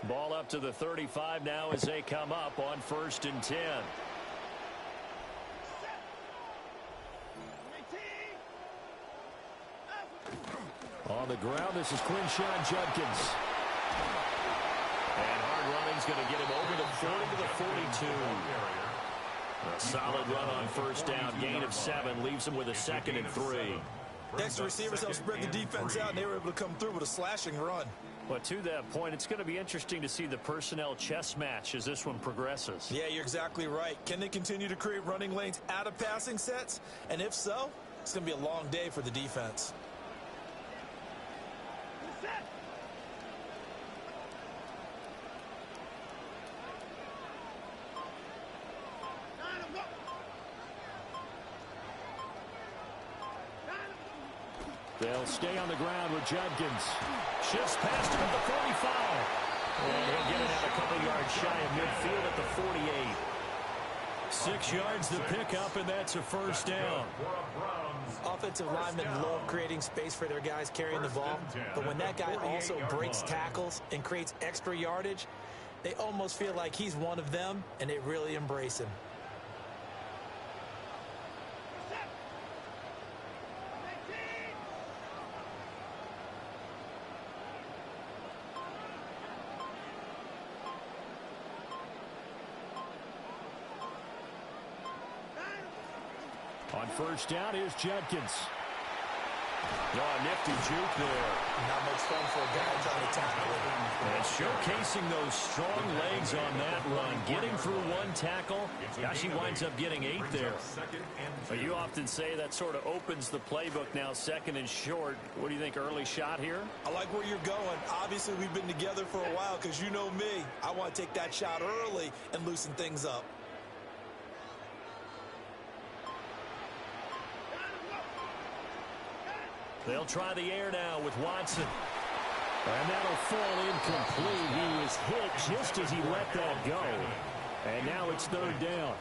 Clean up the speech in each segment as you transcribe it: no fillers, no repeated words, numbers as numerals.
Ball up to the 35 now as they come up on 1st and 10. On the ground, this is Quinshawn Judkins. And hard running's going to get him over the 40 to the 42. A solid run on 1st down. Gain of 7 leaves him with a 2nd and 3. Extra receivers help spread the defense out, and they were able to come through with a slashing run. But to that point, it's going to be interesting to see the personnel chess match as this one progresses. Yeah, you're exactly right. Can they continue to create running lanes out of passing sets? And if so, it's going to be a long day for the defense. They'll stay on the ground with Judkins. Shifts past him at the 45. And he'll get it out a couple yards shy of midfield at the 48. 6 yards to pick up, and that's a 1st down. Offensive linemen love creating space for their guys carrying the ball. But when that guy also breaks tackles and creates extra yardage, they almost feel like he's one of them, and they really embrace him. On 1st down, here's Judkins. Oh, nifty juke there. Not much fun for a guy trying to tackle it. And showcasing those strong legs on that run. Getting through 1 tackle. Gosh, he winds up getting 8 there. But you often say that sort of opens the playbook now, 2nd and short. What do you think, early shot here? I like where you're going. Obviously, we've been together for a while because you know me. I want to take that shot early and loosen things up. They'll try the air now with Watson. And that'll fall incomplete. He was hit just as he let that go. And now it's 3rd down.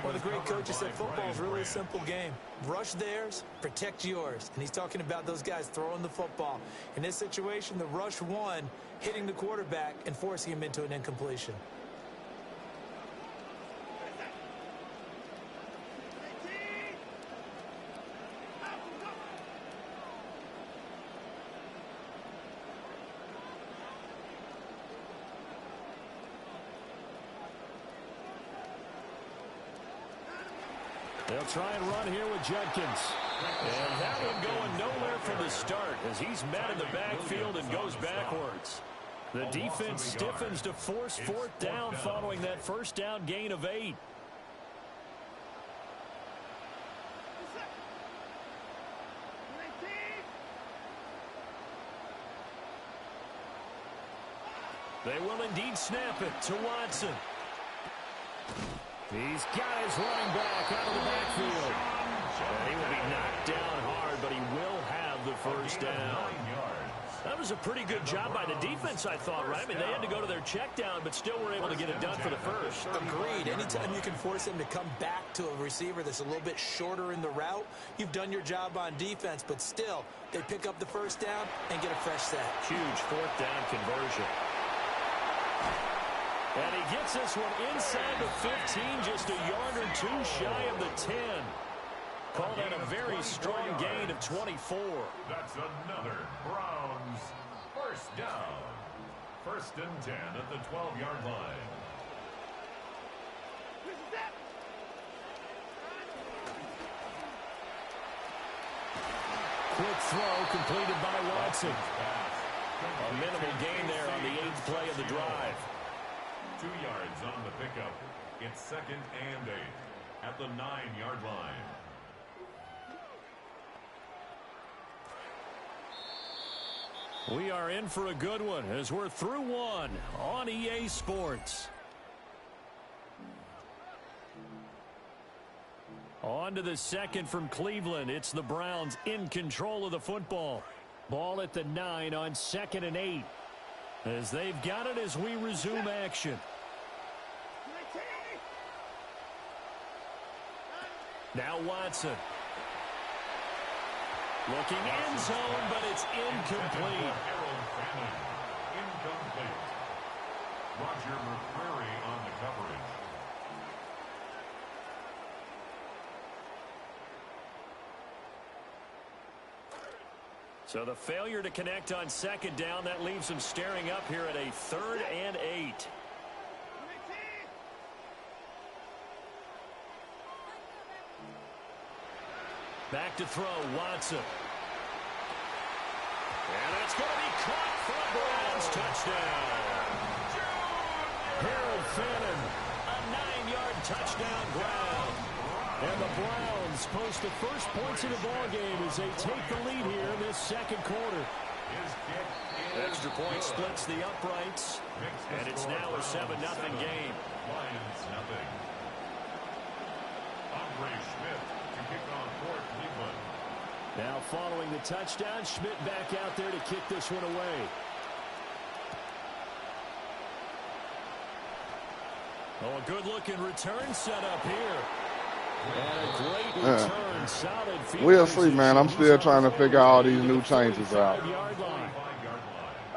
One of the great coaches said football is really a simple game. Rush theirs, protect yours. And he's talking about those guys throwing the football. In this situation, the rush won, hitting the quarterback and forcing him into an incompletion. They'll try and run here with Judkins. And that one going nowhere from the start as he's met in the backfield and goes backwards. The defense stiffens to force 4th down following that 1st down gain of 8. They will indeed snap it to Watson. He's got his running back out of the backfield. And he will be knocked down hard, but he will have the 1st down. That was a pretty good job by the defense, I thought, right? I mean, they had to go to their check down, but still were able to get it done for the 1st. Agreed. Anytime you can force him to come back to a receiver that's a little bit shorter in the route, you've done your job on defense, but still, they pick up the 1st down and get a fresh set. Huge 4th down conversion. And he gets this one inside the 15, just a yard or 2 shy of the 10. Call that a very strong gain of 24. That's another Browns 1st down. 1st and 10 at the 12-yard line. Quick throw completed by Watson. A minimal gain there on the 8th play of the drive. 2 yards on the pickup. It's 2nd and 8 at the 9-yard line. We are in for a good one as we're through 1 on EA Sports. On to the 2nd from Cleveland. It's the Browns in control of the football. Ball at the 9 on 2nd and 8. As they've got it as we resume action. Now Watson. Looking end zone, but it's incomplete. Incomplete. So the failure to connect on second down, that leaves them staring up here at a 3rd and 8. Back to throw, Watson. And it's going to be caught for a Browns touchdown. Harold Fannin, a 9-yard touchdown ground. And the Browns post the first points of the ballgame as they take the lead here in this second quarter. Extra point splits the uprights, and it's now a 7-0 game. Lions nothing. Andre Schmidt to kick on for Cleveland. Now following the touchdown, Schmidt back out there to kick this one away. Oh, a good-looking return set up here. And a great return, solid field. We'll see, man. I'm still trying to figure all these new changes out.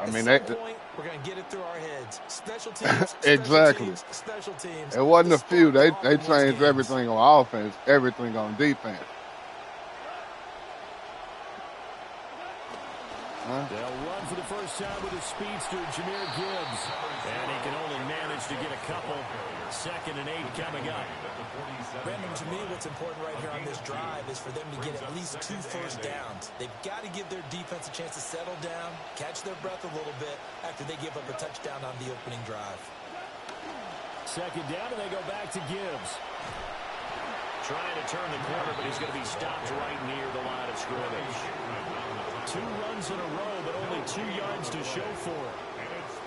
I mean, we're going to get it through our heads. Special teams, exactly. Special teams. It wasn't a few. They changed everything on offense, everything on defense. They'll run for the first time with a speedster, Jahmyr Gibbs. And he can only manage to get a couple. 2nd and 8 coming up. Brandon, to me, what's important right here on this drive is for them to get at least 2 first downs. They've got to give their defense a chance to settle down, catch their breath a little bit after they give up a touchdown on the opening drive. 2nd down, and they go back to Gibbs. Trying to turn the corner, but he's going to be stopped right near the line of scrimmage. 2 runs in a row, but only 2 yards to show for it.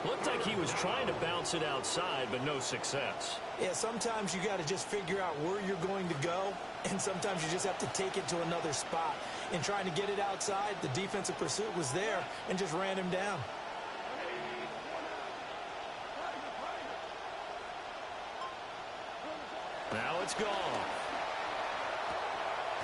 Looked like he was trying to bounce it outside, but no success. Yeah, sometimes you got to just figure out where you're going to go, and sometimes you just have to take it to another spot. In trying to get it outside, the defensive pursuit was there and just ran him down. Now it's gone.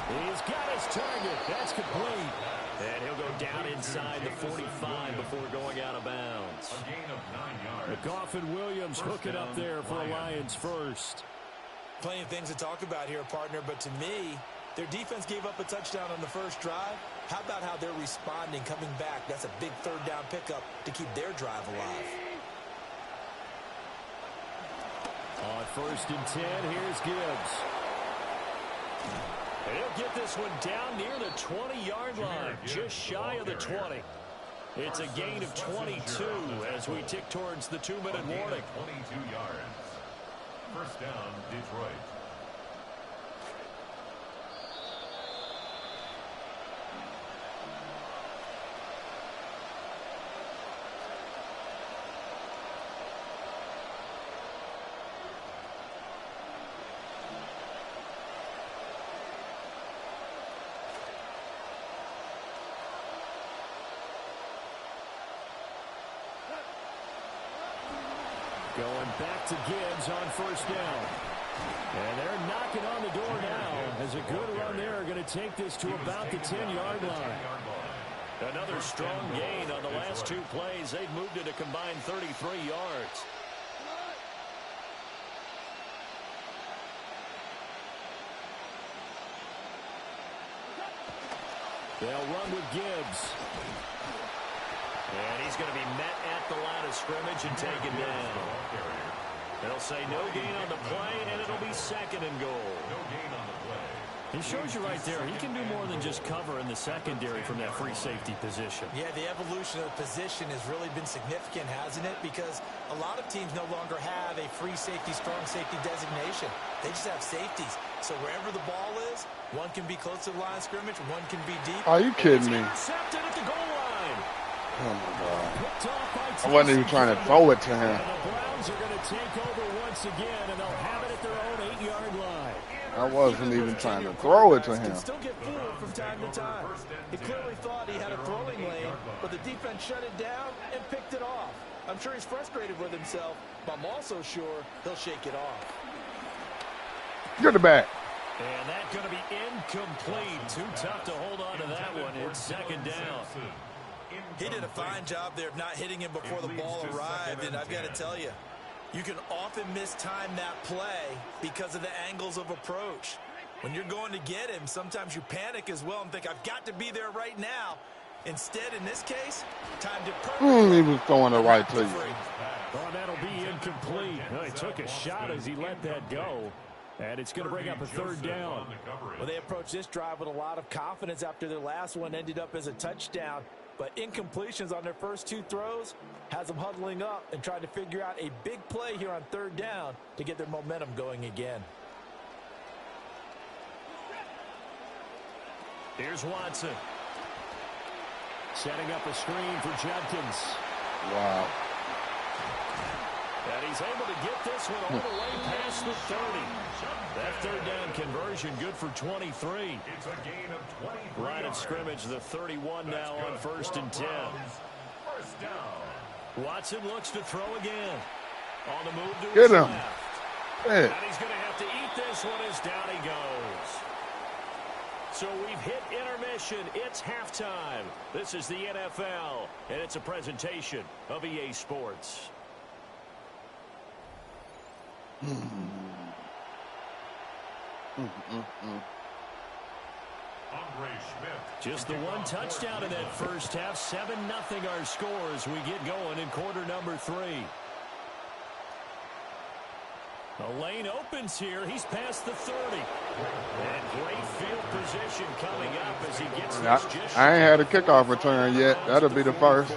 He's got his target. That's complete. And he'll go down inside the 45 before going out of bounds. A gain of 9 yards. McGoffin Williams hooking up there for a Lions first. Plenty of things to talk about here, partner, but to me, their defense gave up a touchdown on the first drive. How about how they're responding, coming back? That's a big 3rd down pickup to keep their drive alive. On 1st and 10, here's Gibbs. And he'll get this one down near the 20-yard line, just shy of the 20. It's a gain of 22 as we tick towards the 2-minute warning. 22 yards. First down, Detroit. Going back to Gibbs on 1st down. And they're knocking on the door now as a good run there are going to take this to about the 10-yard line. Another strong gain on the last 2 plays. They've moved it a combined 33 yards. They'll run with Gibbs. And he's going to be met at the line of scrimmage and taken down. They'll say no gain on the play, and it'll be 2nd and goal. No gain on the play. He shows you right there, he can do more than just cover in the secondary from that free safety position. Yeah, the evolution of the position has really been significant, hasn't it? Because a lot of teams no longer have a free safety, strong safety designation. They just have safeties. So wherever the ball is, one can be close to the line of scrimmage, one can be deep. Are you kidding me? Intercepted at the goal line. Oh, my God. I wasn't even trying to throw it to him. And the Browns are going to take over once again, and they'll have it at their own 8-yard line. I wasn't even trying to throw it to him. Can still get fooled from time to time. He clearly thought he had a throwing lane, but the defense shut it down and picked it off. I'm sure he's frustrated with himself, but I'm also sure he'll shake it off. Get it back. And that's going to be incomplete. Too tough to hold on to that one. It's 2nd down. He did a fine job there of not hitting him before the ball arrived, and I've got to tell you, you can often mistime that play because of the angles of approach. When you're going to get him, sometimes you panic as well and think, I've got to be there right now. Instead, in this case, time to He was throwing it right to you. Oh, that'll be incomplete. He took a shot as he let that go. And it's going to bring up a third down. Well, they approached this drive with a lot of confidence after their last one ended up as a touchdown. But incompletions on their first two throws has them huddling up and trying to figure out a big play here on third down to get their momentum going again. Here's Watson. Setting up a screen for Judkins. Wow. And he's able to get this one all the way past the 30. That third down conversion good for 23. It's a gain of 23 Line of scrimmage, the 31 now on 1st and 10. First down. Watson looks to throw again. On the move to Get his him. left. Hey. And he's going to have to eat this one as down he goes. So we've hit intermission. It's halftime. This is the NFL, and it's a presentation of EA Sports. Just the one touchdown in that first half. 7-0 our score as we get going in quarter number 3. The lane opens here. He's past the 30. And great field position coming up as he gets this just. I ain't had a kickoff return yet. That'll be the first.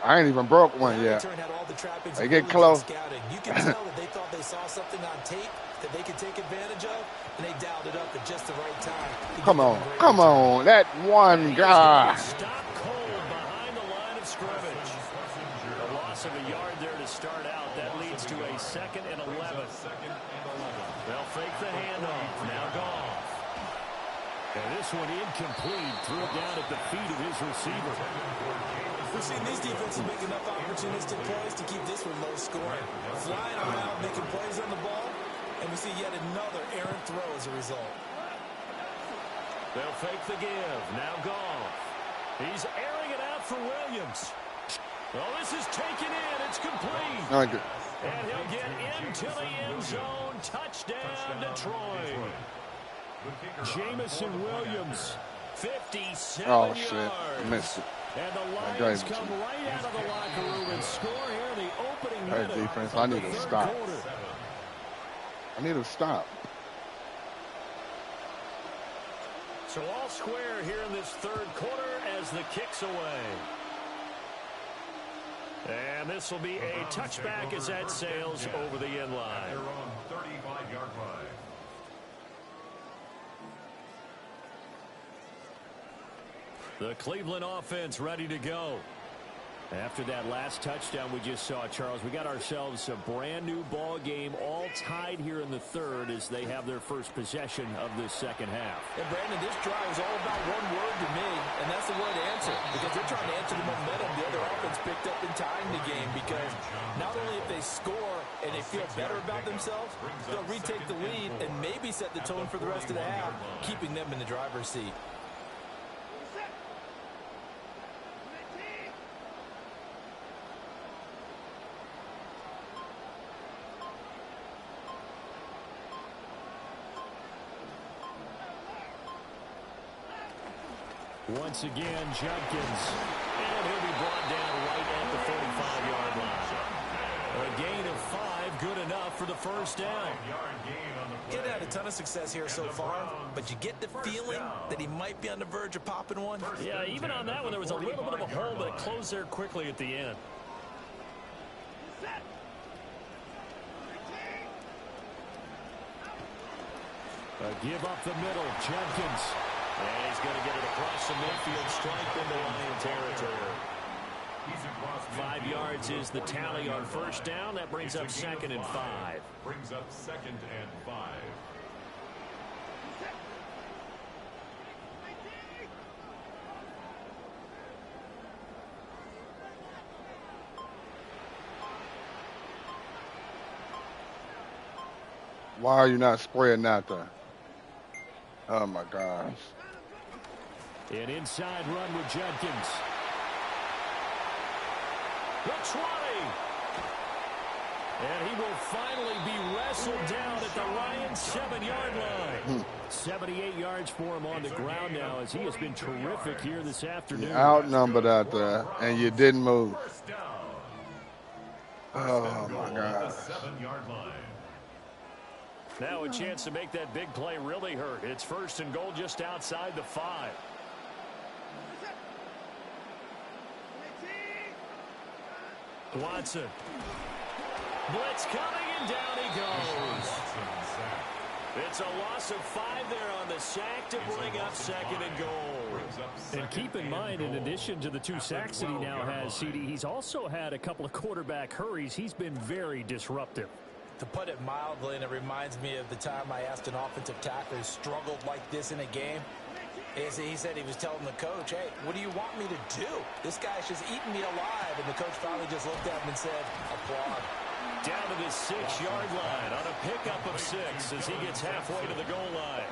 I ain't even broke one yet. They get close. You can tell that they thought they saw something on tape that they could take advantage of, and they dialed it up at just the right time. Come on, come on. That one guy. Stop cold behind the line of scrimmage. A loss of a yard there to start out. That leads to a 2nd and 11. They'll fake the handoff. Now Goff. And this one incomplete. Threw it down at the feet of his receiver. We've seen these defenses make enough opportunistic plays to keep this one low scoring. Flying around, making plays on the ball, and we see yet another errant throw as a result. They'll fake the give. Now Goff. He's airing it out for Williams. Well, this is taken in. It's complete. Okay. And he'll get into the end zone. Touchdown, Detroit. Jamison Williams, 57 Oh, shit. yards. Missed it. And the Lions come right out of the locker room and score here in the opening minute. Hey, defense, I need to stop. I need to stop. So all square here in this third quarter as the kick's away. And this will be a touchback as that sails over the end line. They're on 35-yard line. The Cleveland offense ready to go. After that last touchdown we just saw, Charles, we got ourselves a brand new ball game, all tied here in the third as they have their first possession of this second half. And Brandon, this drive is all about one word to me, and that's the word answer. Because they're trying to answer the momentum the other offense picked up in tying the game. Because not only if they score and they feel better about themselves, they'll retake the lead and maybe set the tone for the rest of the half, keeping them in the driver's seat. Once again, Judkins. And he'll be brought down right at the 45-yard line. A gain of 5, good enough for the first down. Getting had a ton of success here so far, but you get the feeling that he might be on the verge of popping one. Yeah, even on that one, there was a little bit of a hole, but it closed there quickly at the end. A give up the middle, Judkins. And he's going to get it across the midfield, strike into Lion territory. 5 yards is the tally on first down. That brings up 2nd and 5. Brings up 2nd and 5. Why are you not spreading out there? Oh, my gosh. An inside run with Judkins. The 20. And he will finally be wrestled down at the Lions' 7-yard line. 78 yards for him on the ground now, as he has been terrific here this afternoon. You're outnumbered out there, and you didn't move. Oh, my God. Now a chance to make that big play really hurt. It's 1st and goal just outside the 5. Watson. Blitz coming, and down he goes. It's a loss of 5 there on the sack to bring up 2nd and goal. And keep in mind, in addition to the 2 sacks that he now has, CD, he's also had a couple of quarterback hurries. He's been very disruptive. To put it mildly, and it reminds me of the time I asked an offensive tackle who struggled like this in a game. He said he was telling the coach, hey, what do you want me to do? This guy's just eating me alive. And the coach finally just looked at him and said, applaud. Down to the 6-yard line on a pickup of 6 as he gets halfway to the goal line.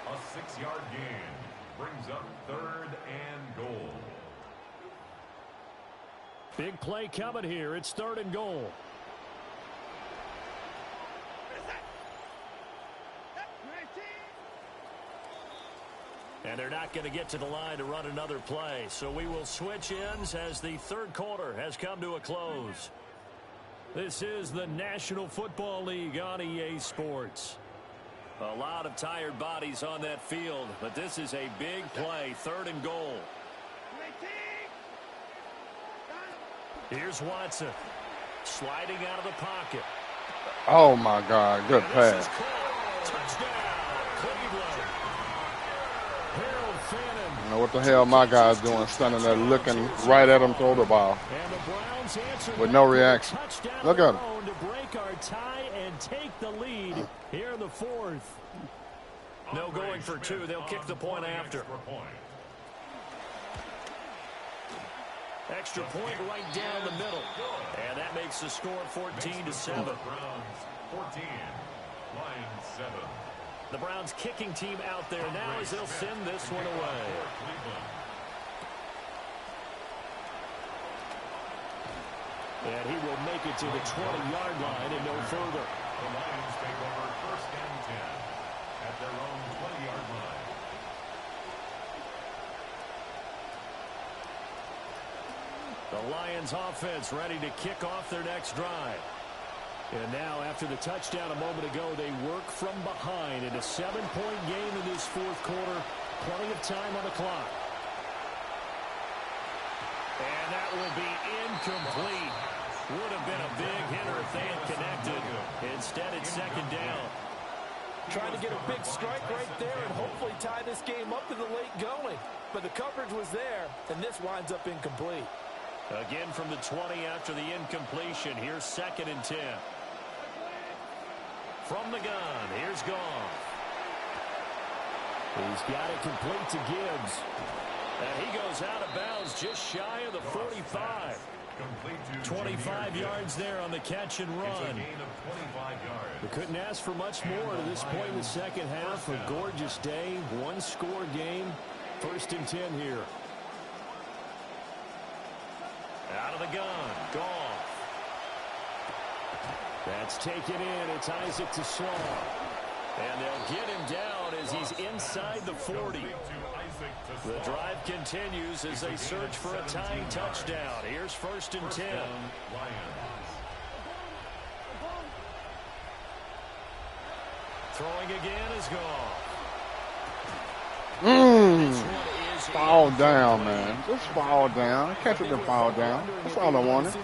A 6-yard gain brings up 3rd and goal. Big play coming here. It's 3rd and goal. And they're not going to get to the line to run another play. So we will switch ends as the 3rd quarter has come to a close. This is the National Football League on EA Sports. A lot of tired bodies on that field, but this is a big play, 3rd and goal. Here's Watson, sliding out of the pocket. Oh, my God. Good pass. Touchdown, Cleveland. Harold Fannin. I don't know what the hell my guy's doing, standing there looking right at him throw the ball. And the Browns answer with no reaction. Look at him. To break our tie and take the lead here in the 4th. No going for 2. They'll kick the point after. Extra point right down the middle. And that makes the score 14-7. Browns 14, Lions 7. The Browns kicking team out there now as they'll send this one away. And he will make it to the 20-yard line and no further. The Lions take over 1st and 10 at their own 20-yard line. The Lions offense ready to kick off their next drive. And now, after the touchdown a moment ago, they work from behind in a 7-point game in this 4th quarter. Plenty of time on the clock. And that will be incomplete. Would have been a big hitter if they had connected. Instead, it's 2nd down. Trying to get a big strike right there and hopefully tie this game up in the late going. But the coverage was there, and this winds up incomplete. Again from the 20 after the incompletion. Here's 2nd and 10. From the gun, here's Goff. He's got it complete to Gibbs. And he goes out of bounds just shy of the 45. 25 yards there on the catch and run. It's a gain of 25 yards. We couldn't ask for much more to this point in the 2nd half. A gorgeous day, 1-score game. 1st and 10 here. Out of the gun, Goff. That's taken in. It's Isaac to Slaw. And they'll get him down as he's inside the 40. The drive continues as they search for a tying touchdown. Here's 1st and 10. Throwing again is Goff. Fall down, man. Just fall down. Catch it and fall down. That's all I wanted.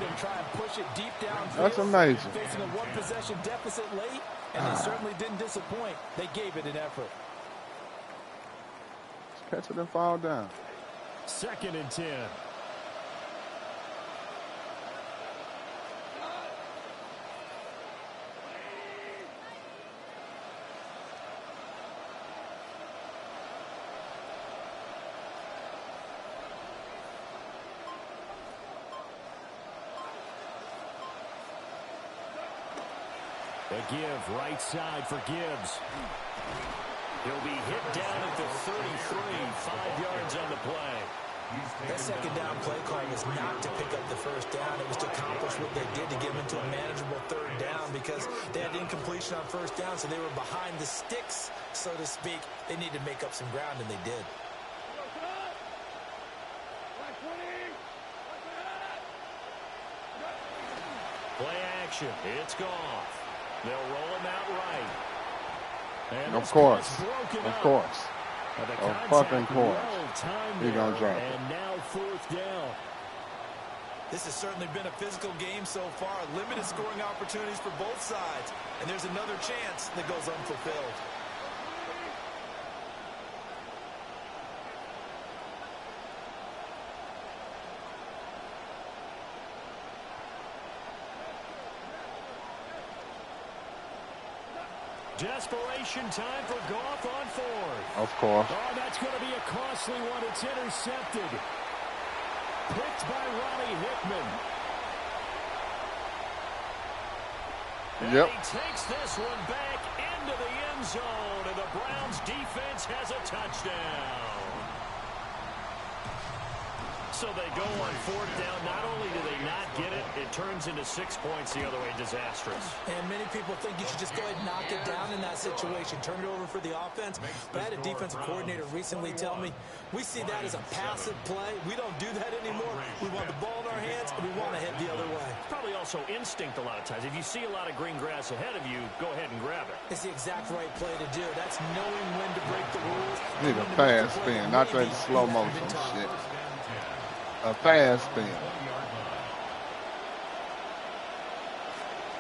That's amazing. Facing a 1-possession deficit late, and they certainly didn't disappoint. They gave it an effort. Just catch it and fall down. 2nd and 10. The give right side for Gibbs. He'll be hit down at the 33, 5 yards on the play. That 2nd down play call was not to pick up the 1st down. It was to accomplish what they did to get him into a manageable 3rd down. situation on first down, so they were behind the sticks, so to speak. They needed to make up some ground, and they did. Play action. It's Goff. They'll roll him out right. And of course. Of course. Of fucking course. He's going to drop it. And now fourth down. This has certainly been a physical game so far. Limited scoring opportunities for both sides. And there's another chance that goes unfulfilled. Desperation time for Goff on fourth. Of course. Oh, that's going to be a costly one. It's intercepted. Picked by Ronnie Hickman. And Yep. he takes this one back into the end zone, and the Browns defense has a touchdown. So they go on fourth down. Not only do they not get it, it turns into 6 points the other way. Disastrous. And many people think you should just go ahead and knock it down in that situation. Turn it over for the offense. But I had a defensive coordinator recently tell me, we see that as a passive play. We don't do that anymore. We want the ball in our hands, and we want to head the other way. Probably also instinct a lot of times. If you see a lot of green grass ahead of you, go ahead and grab it. It's the exact right play to do. That's knowing when to break the rules. Need a fast spin, not that slow motion shit. A fast spin.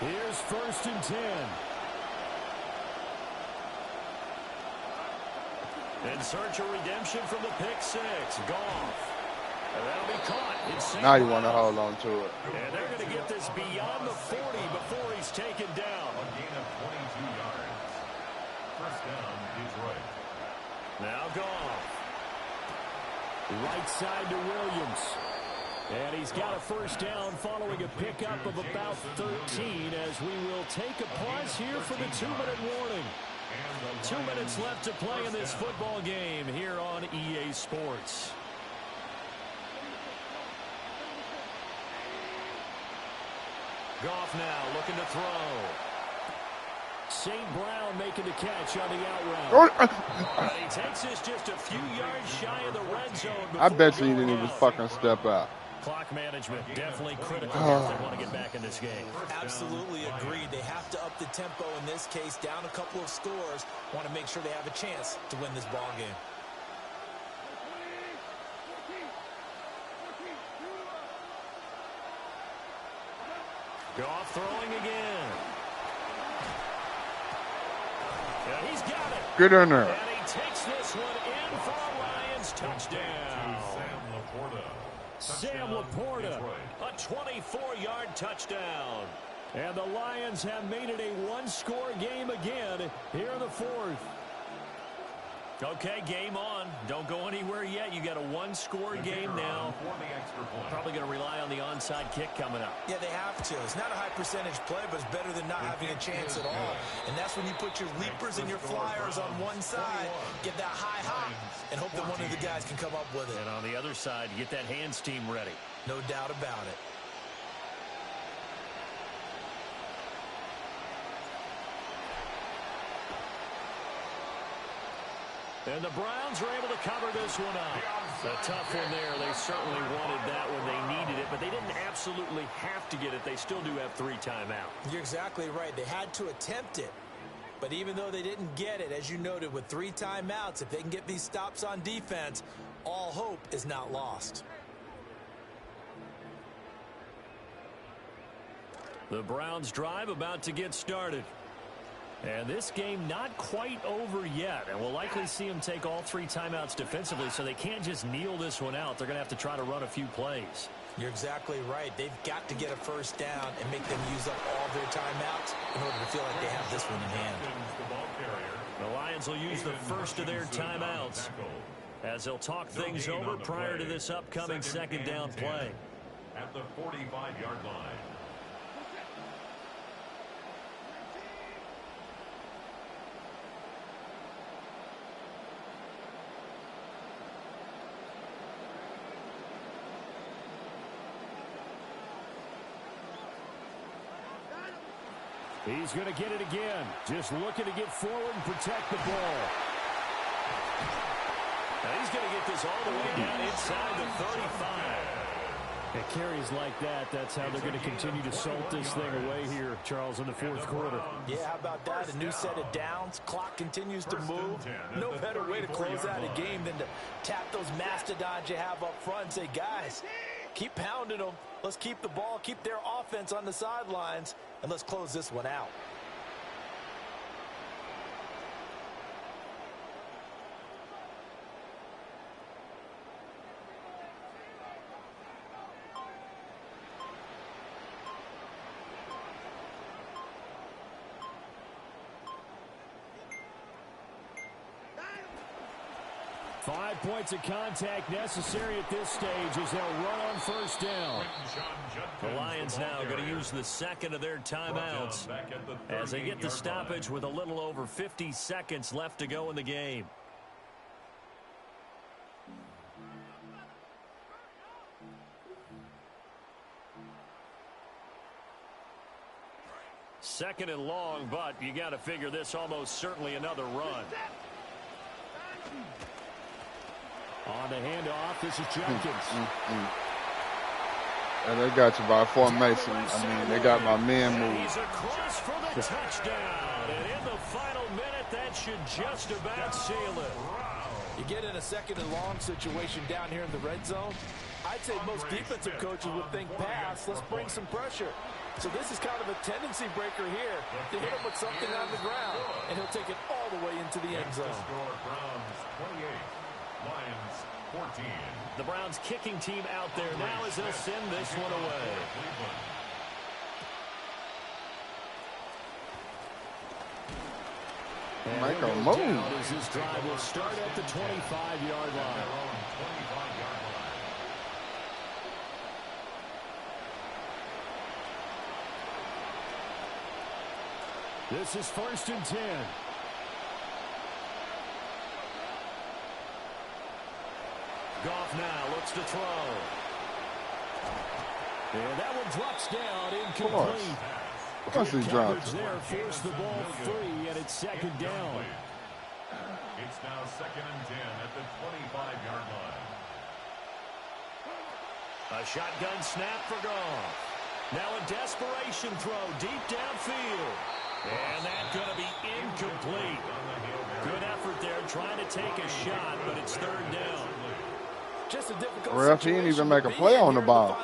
Here's first and 10. In search of redemption from the pick six. Goff. And that'll be caught. Now you want to hold on to it. And they're going to get this beyond the 40 before he's taken down. A gain of 22 yards. First down, Detroit. Now Goff. Right side to Williams. And he's got a first down following a pickup of about 13 as we will take a pause here for the 2-minute warning. 2 minutes left to play in this football game here on EA Sports. Goff now looking to throw. St. Brown making the catch on the out route. And he takes this just a few yards shy of the red zone. I bet you he didn't even fucking step out. Clock management definitely critical if they want to get back in this game. Absolutely agreed. They have to up the tempo in this case, down a couple of scores. Want to make sure they have a chance to win this ball game. Goff throwing again. Yeah, he's got it. Get in there. And he takes this one in for a Lions touchdown. Sam Laporta, a 24-yard touchdown. And the Lions have made it a one-score game again here in the fourth. Okay, game on. Don't go anywhere yet. You got a one-score game now. Probably going to rely on the onside kick coming up. Yeah, they have to. It's not a high percentage play, but it's better than not having a chance at all. And that's when you put your leapers and your flyers on one side, get that high hop, and hope that one of the guys can come up with it. And on the other side, you get that hands team ready. No doubt about it. And the Browns are able to cover this one up. A tough one there. They certainly wanted that when they needed it, but they didn't absolutely have to get it. They still do have 3 timeouts. You're exactly right. They had to attempt it. But even though they didn't get it, as you noted, with 3 timeouts, if they can get these stops on defense, all hope is not lost. The Browns drive about to get started. And this game not quite over yet. And we'll likely see them take all 3 timeouts defensively, so they can't just kneel this one out. They're going to have to try to run a few plays. You're exactly right. They've got to get a first down and make them use up all their timeouts in order to feel like they have this one in hand. The Lions will use the first of their timeouts as they'll talk things over prior to this upcoming second down play. At the 45-yard line. He's going to get it again. Just looking to get forward and protect the ball. Now he's going to get this all the way down inside the 35. At carries like that, that's how they're going to continue to salt this thing away here, Charles, in the fourth quarter. Yeah, how about that? A new set of downs. Clock continues to move. No better way to close out a game than to tap those mastodons you have up front and say, guys, keep pounding them. Let's keep the ball, keep their offense on the sidelines, and let's close this one out. Five points of contact necessary at this stage as they'll run on first down. The Lions now going to use the second of their timeouts as they get the stoppage with a little over 50 seconds left to go in the game. Second and long, but you got to figure this almost certainly another run. On the handoff, this is Jenkins. And they got you by formation. I mean, they got my man moved. He's across for the touchdown. And in the final minute, that should just about seal it. You get in a second and long situation down here in the red zone. I'd say most defensive coaches would think pass. Let's bring some pressure. So this is kind of a tendency breaker here to hit him with something on the ground. And he'll take it all the way into the end zone. Browns 28, Lions 14. The Browns kicking team out there now as they'll send this one away. Make a move. As this drive will start at the 25-yard line. This is 1st and 10. Goff now looks to throw. And that one drops down incomplete. Of course he dropped it. There forced the ball free, and it's second down. It's now 2nd and 10 at the 25-yard line. A shotgun snap for Goff. Now a desperation throw deep downfield. And that's going to be incomplete. Good effort there trying to take a shot, but it's 3rd down. Just a difficult Ref, he didn't even make a play on the ball.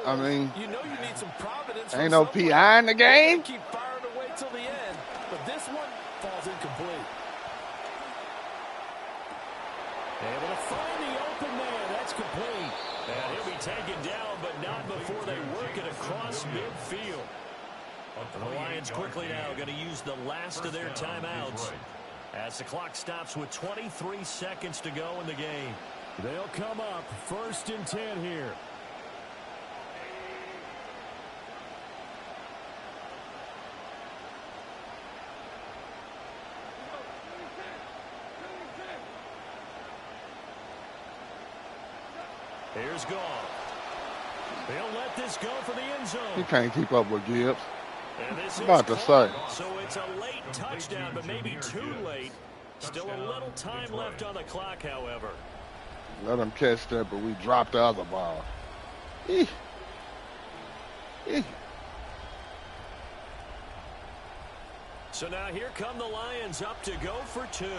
I mean, you know you need some providence. Ain't no PI in the game. Keep firing away till the end, but this one falls incomplete. Able to find the open man. That's complete. And he'll be taken down, but not before they work it across midfield. The Lions quickly now going to use the last of their timeouts as the clock stops with 23 seconds to go in the game. They'll come up 1st and 10 here. Here's Goff. They'll let this go for the end zone. He can't keep up with Gibbs. And this about to say. So it's a late touchdown, but maybe too late. Still a little time left on the clock, however. Let him catch that, but we dropped the other ball. Eeh. Eeh. So now here come the Lions up to go for 2. The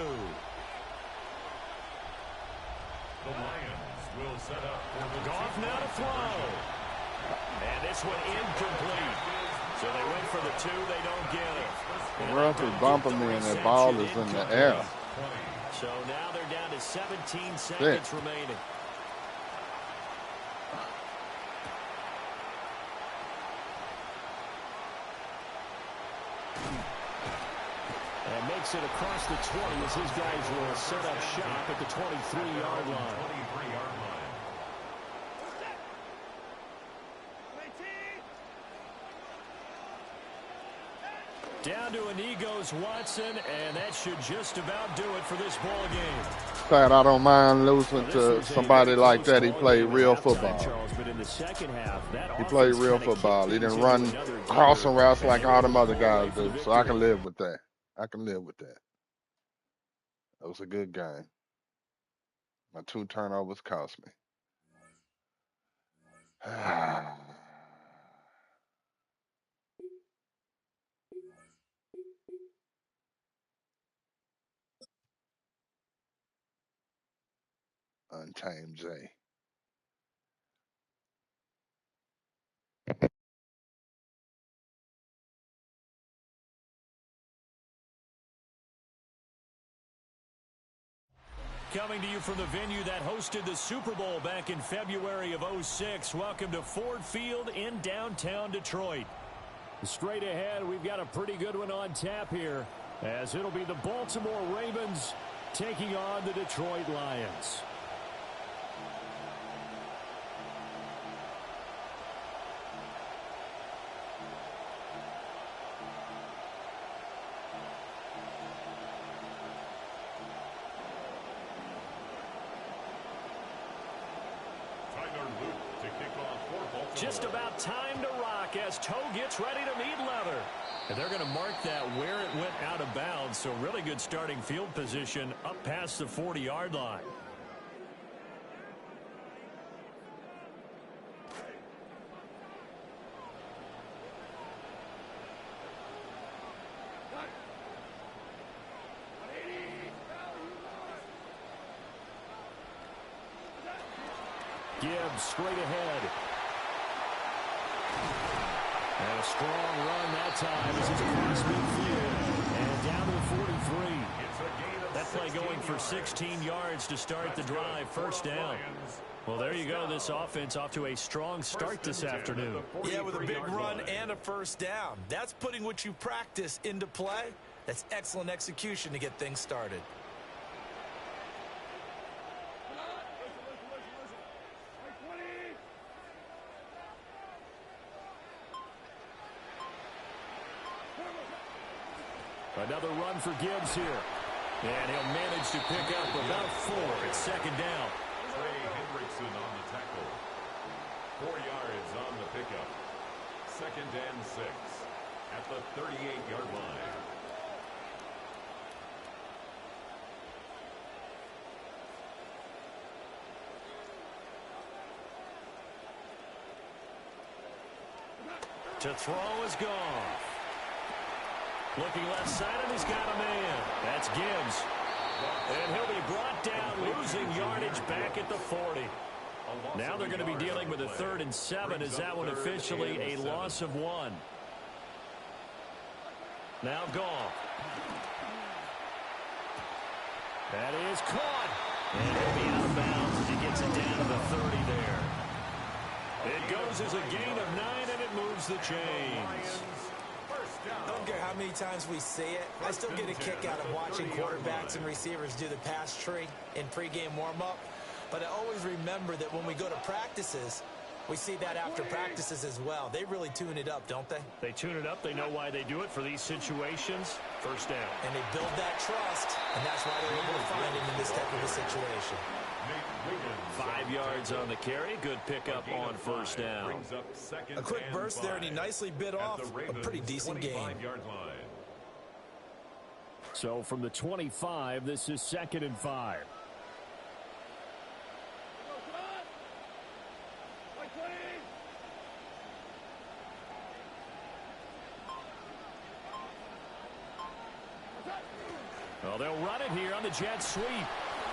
Lions will set up for the Goff now to throw. And this one incomplete. So they went for the 2, they don't get it. Ref is bumping me and that ball is in the air. So now they're down to 17 seconds remaining. And makes it across the 20 as his guys will set up shop at the 23-yard line. Down to Inigos Watson, and that should just about do it for this ball game. fact, I don't mind losing to somebody like that. He played real football. He played real football. He didn't run crossing routes like all them other guys do. So I can live with that. I can live with that. That was a good game. My 2 turnovers cost me. Untamed J. Coming to you from the venue that hosted the Super Bowl back in February of '06. Welcome to Ford Field in downtown Detroit. Straight ahead, we've got a pretty good one on tap here, as it'll be the Baltimore Ravens taking on the Detroit Lions. Just about time to rock as Toe gets ready to meet leather. And they're going to mark that where it went out of bounds. So really good starting field position up past the 40-yard line. Gibbs straight ahead. And a strong run that time as it's across midfield and down to the 43. That play going for 16 yards to start the drive. First down. Well, there you go. This offense off to a strong start this afternoon. Yeah, with a big run and a first down. That's putting what you practice into play. That's excellent execution to get things started. Another run for Gibbs here. And he'll manage to pick up about 4. It's second down. Trey Hendrickson on the tackle. 4 yards on the pickup. Second and 6 at the 38-yard line. To throw is gone. Looking left side, and he's got a man. That's Gibbs. And he'll be brought down, losing yardage back at the 40. Now they're going to be dealing with a 3rd and 7 as that one officially a loss of 1. Now Goff. That is caught. And he'll be out of bounds as he gets it down to the 30 there. It goes as a gain of 9, and it moves the chains. I don't care how many times we see it. I still get a kick out of watching quarterbacks and receivers do the pass tree in pregame warm-up. But I always remember that when we go to practices, we see that after practices as well. They really tune it up, don't they? They tune it up. They know why they do it for these situations. First down. And they build that trust, and that's why they're able to find him in this type of a situation. 5 yards on the carry. Good pickup on first down. A quick burst there, and he nicely bit off a pretty decent gain. So from the 25, this is 2nd and 5. Well, they'll run it here on the jet sweep.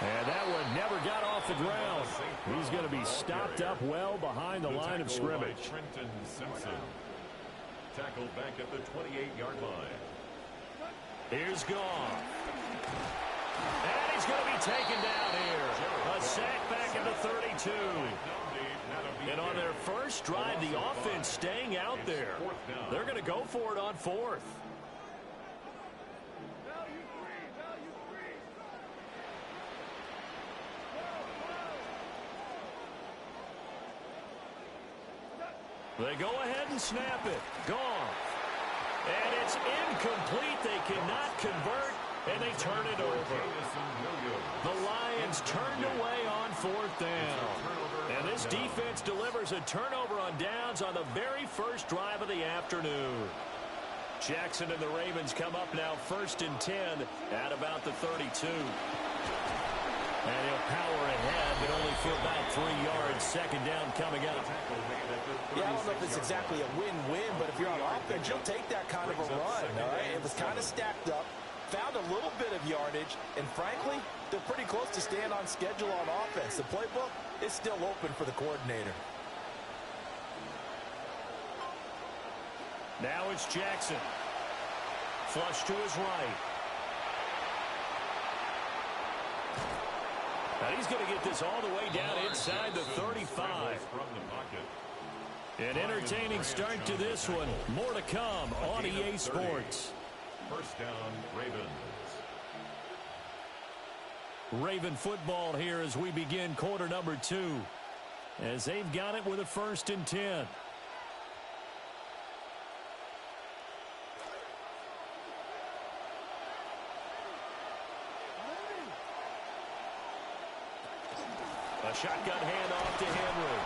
And that one never got off the ground. He's going to be stopped up well behind the line of scrimmage. Trenton Simpson. Tackle back at the 28-yard line. Here's Goff. And he's going to be taken down here. A sack back at the 32. And on their first drive, the offense staying out there. They're going to go for it on 4th. They go ahead and snap it. Goff. And it's incomplete. They cannot convert. and they turn it over. The Lions turned away on 4th down. And this defense delivers a turnover on downs on the very first drive of the afternoon. Jackson and the Ravens come up now 1st and 10 at about the 32. And he'll power ahead, but only for about 3 yards. 2nd down coming up. Yeah, I don't know if it's exactly a win-win, but if you're on offense, you'll take that kind of a run, all right? It was kind of stacked up, found a little bit of yardage, and frankly, they're pretty close to staying on schedule on offense. The playbook is still open for the coordinator. Now it's Jackson. Flush to his right. Now he's going to get this all the way down inside the 35. An entertaining start to this one. More to come on EA Sports. 1st down, Ravens. Raven football here as we begin quarter number 2. As they've got it with a 1st and 10. A shotgun handoff to Henry.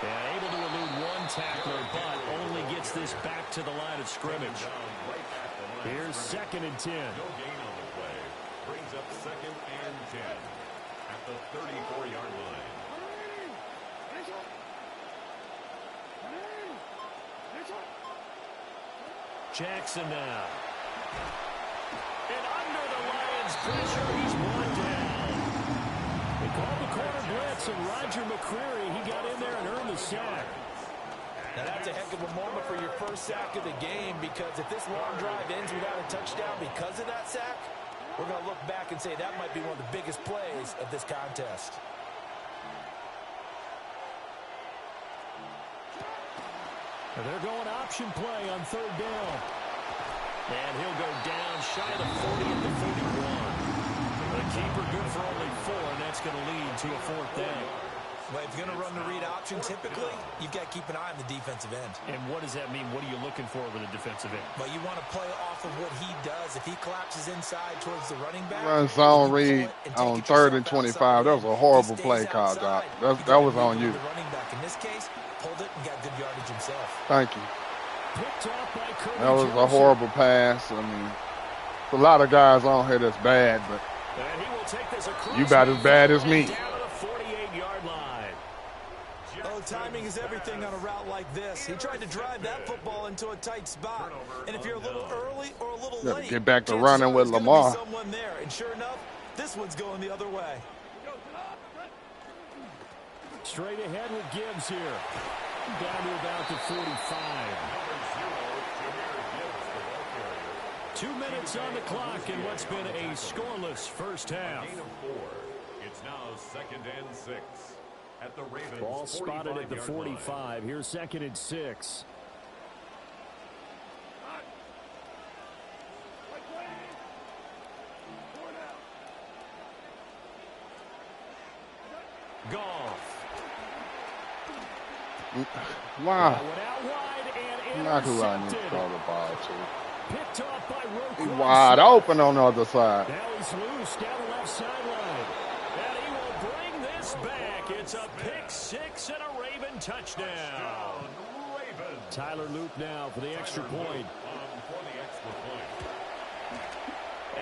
And able to elude one tackler, but only gets this back to the line of scrimmage. Here's 2nd and 10. No gain on the play. Brings up 2nd and 10 at the 34-yard line. Jackson now. And under the Lions' pressure, he's brought down. They called the corner blitz, and Roger McCreary, he got in there and earned the sack. Now that's a heck of a moment for your first sack of the game, because if this long drive ends without a touchdown because of that sack, we're going to look back and say that might be one of the biggest plays of this contest. And they're going option play on 3rd down. And he'll go down shy of the 40 at the 41. The keeper good for only 4, and that's going to lead to a 4th down. Well, if you're going to run the read option, typically, you've got to keep an eye on the defensive end. And what does that mean? What are you looking for with a defensive end? Well, you want to play off of what he does. If he collapses inside towards the running back. Run zone read on 3rd and 25. That was a horrible play call, Doc. That was on you. The running back in this case pulled it and got good yardage himself. Thank you. Picked up by Kirby That was a Johnson. horrible pass. I mean, a lot of guys on here that's bad, but And he will take this across you about as bad as me. down to the 48-yard line. Oh, timing is everything on a route like this. He tried to drive that football into a tight spot. And if you're a little early or a little Gotta late, get back to chances running are with there's gonna Lamar. be someone there. And sure enough, this one's going the other way. Straight ahead with Gibbs here. Down to about the 45. 2 minutes on the clock in what's been a scoreless first half. Gain of 4. It's now 2nd and 6 at the Ravens. Ball spotted at the 45-yard line. 45. Here's 2nd and 6. Goff. Wow. Went out wide and Not who I need to intercepted. throw the ball to. Picked off by He Roquan wide Smith. open on the other side. Now he's loose down the left sideline. And he will bring this back. It's a pick 6 and a Raven touchdown. Ravens. Tyler Loop now for the extra point. For the extra point.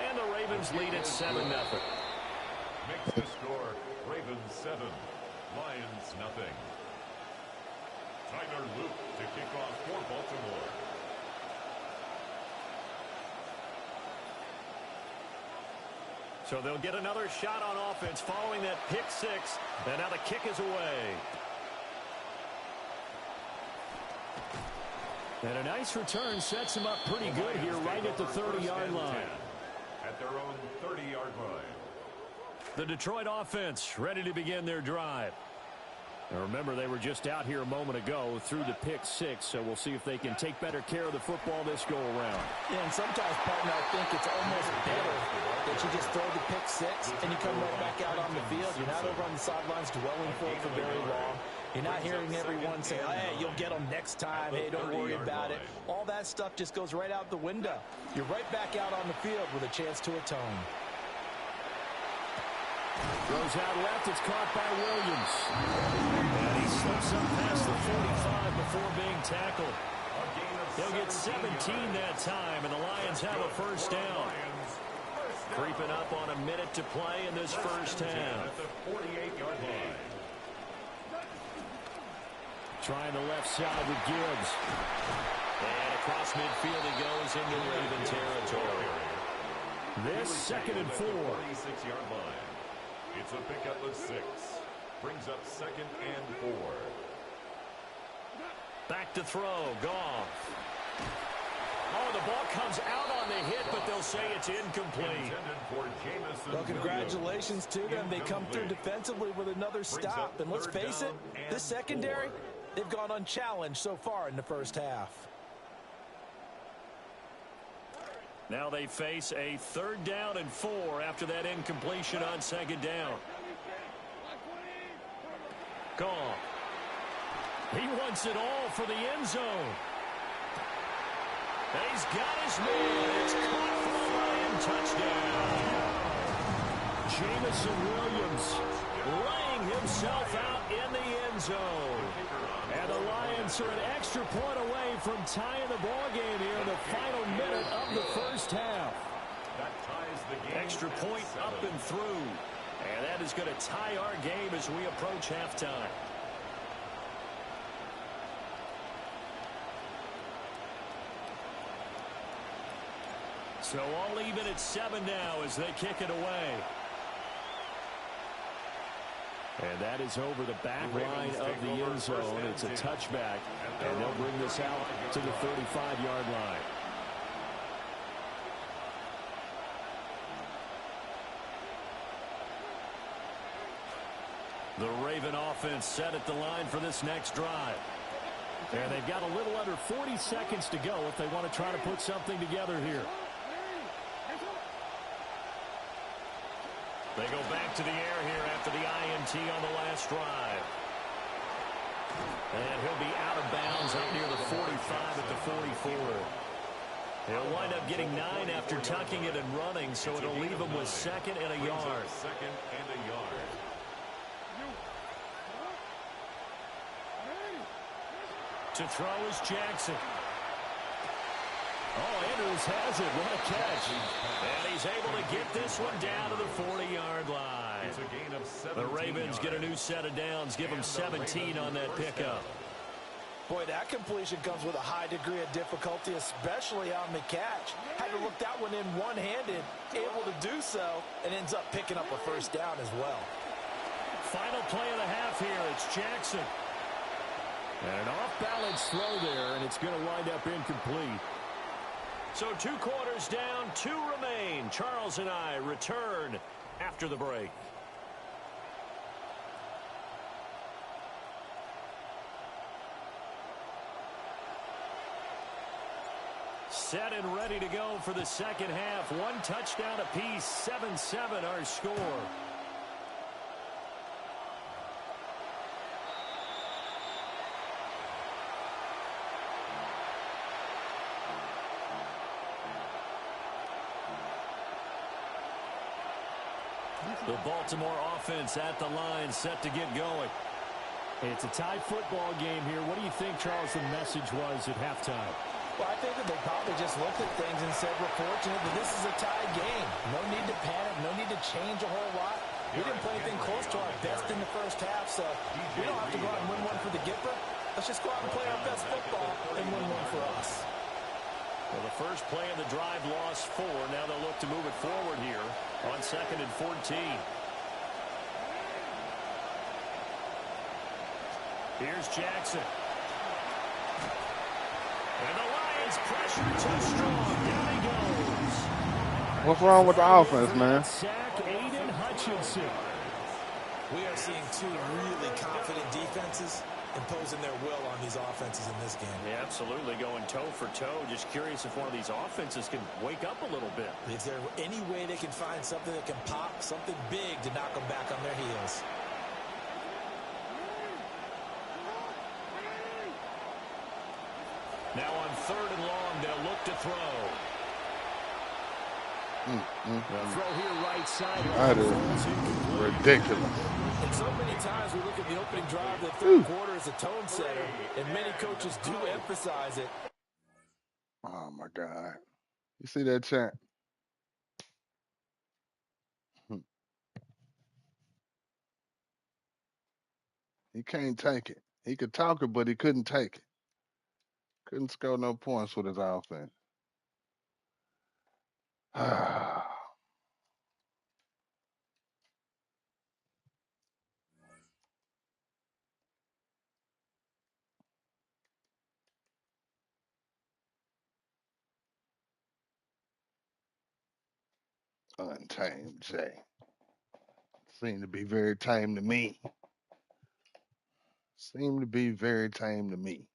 And the Ravens lead at 7-0. Makes the score Ravens 7, Lions nothing. Tyler Luke to kick off for Baltimore. So they'll get another shot on offense following that pick 6. And now the kick is away. And a nice return sets him up pretty good here right at the 30-yard line. At their own 30-yard line. The Detroit offense ready to begin their drive. And remember, they were just out here a moment ago through the pick 6, so we'll see if they can take better care of the football this go-around. Yeah, and sometimes, partner, I think it's almost better that you just throw the pick 6 and you come right back out on the field. You're not over on the sidelines dwelling for it for very long. You're not hearing everyone say, hey, you'll get them next time. Hey, don't worry about it. All that stuff just goes right out the window. You're right back out on the field with a chance to atone. Throws out left. It's caught by Williams. And he slips up past the 45 before being tackled. He'll get 17 that time, and the Lions have a first down. Creeping up on a minute to play in this first half. Trying the left side with Gibbs. And across midfield he goes into Raven territory. This 2nd and 4. 46-yard line. It's a pickup of 6. Brings up 2nd and 4. Back to throw. Goff. Oh, the ball comes out on the hit, but they'll say it's incomplete. Well, congratulations to them. They come through defensively with another stop. And let's face it, this secondary, they've gone unchallenged so far in the first half. Now they face a 3rd down and 4 after that incompletion on 2nd down. Goff. He wants it all for the end zone. He's got his man. It's caught for the Lion touchdown. Jamison Williams laying himself out in the end zone. And the Lions are an extra point away from tying the ball game here in the final minute of the first half. Extra point up and through. And that is going to tie our game as we approach halftime. So all even at 7 now as they kick it away. And that is over the back line of the end zone. It's a touchback, and they'll bring this out to the 35-yard line. The Raven offense set at the line for this next drive. And they've got a little under 40 seconds to go if they want to try to put something together here. They go back to the air here after the INT on the last drive. And he'll be out of bounds up near the 45 at the 44. He'll wind up getting 9 after tucking it and running, so it'll leave him with 2nd and a yard. 2nd and a yard. To throw is Jackson. Oh, Andrews has it. What a catch. And he's able to get this one down to the 40-yard line. It's a gain of 17 The Ravens get a new set of downs, give them 17 on that pickup. Boy, that completion comes with a high degree of difficulty, especially on the catch. Had to look that one in one-handed, able to do so, and ends up picking up a first down as well. Final play of the half here. It's Jackson. And an off-balance throw there, and it's going to wind up incomplete. So 2 quarters down, 2 remain. Charles and I return after the break. Set and ready to go for the second half. 1 touchdown apiece, 7-7 our score. The Baltimore offense at the line, set to get going. It's a tie football game here. What do you think, Charles, the message was at halftime? Well, I think that they probably just looked at things and said, we're fortunate that this is a tie game. No need to panic, no need to change a whole lot. We didn't play anything close to our best in the first half, so we don't have to go out and win one for the Gipper. Let's just go out and play our best football and win one for us. Well, the first play of the drive lost 4. Now they'll look to move it forward here on 2nd and 14. Here's Jackson. And the Lions pressure too strong. Down he goes. What's wrong with the offense, man? Sack Aiden Hutchinson. We are seeing 2 really confident defenses imposing their will on these offenses in this game. Yeah, absolutely, going toe for toe. Just curious if one of these offenses can wake up a little bit. Is there any way they can find something that can pop, something big to knock them back on their heels? on 3rd and long. They'll look to throw. The throw here right side. That is ridiculous. And so many times we look at the opening drive of the third quarter as a tone setter, and many coaches do emphasize it. Oh, my God. You see that chant? He can't take it. He could talk it, but he couldn't take it. Couldn't score no points with his offense. Untamed Jay. Seemed to be very tame to me. Seemed to be very tame to me.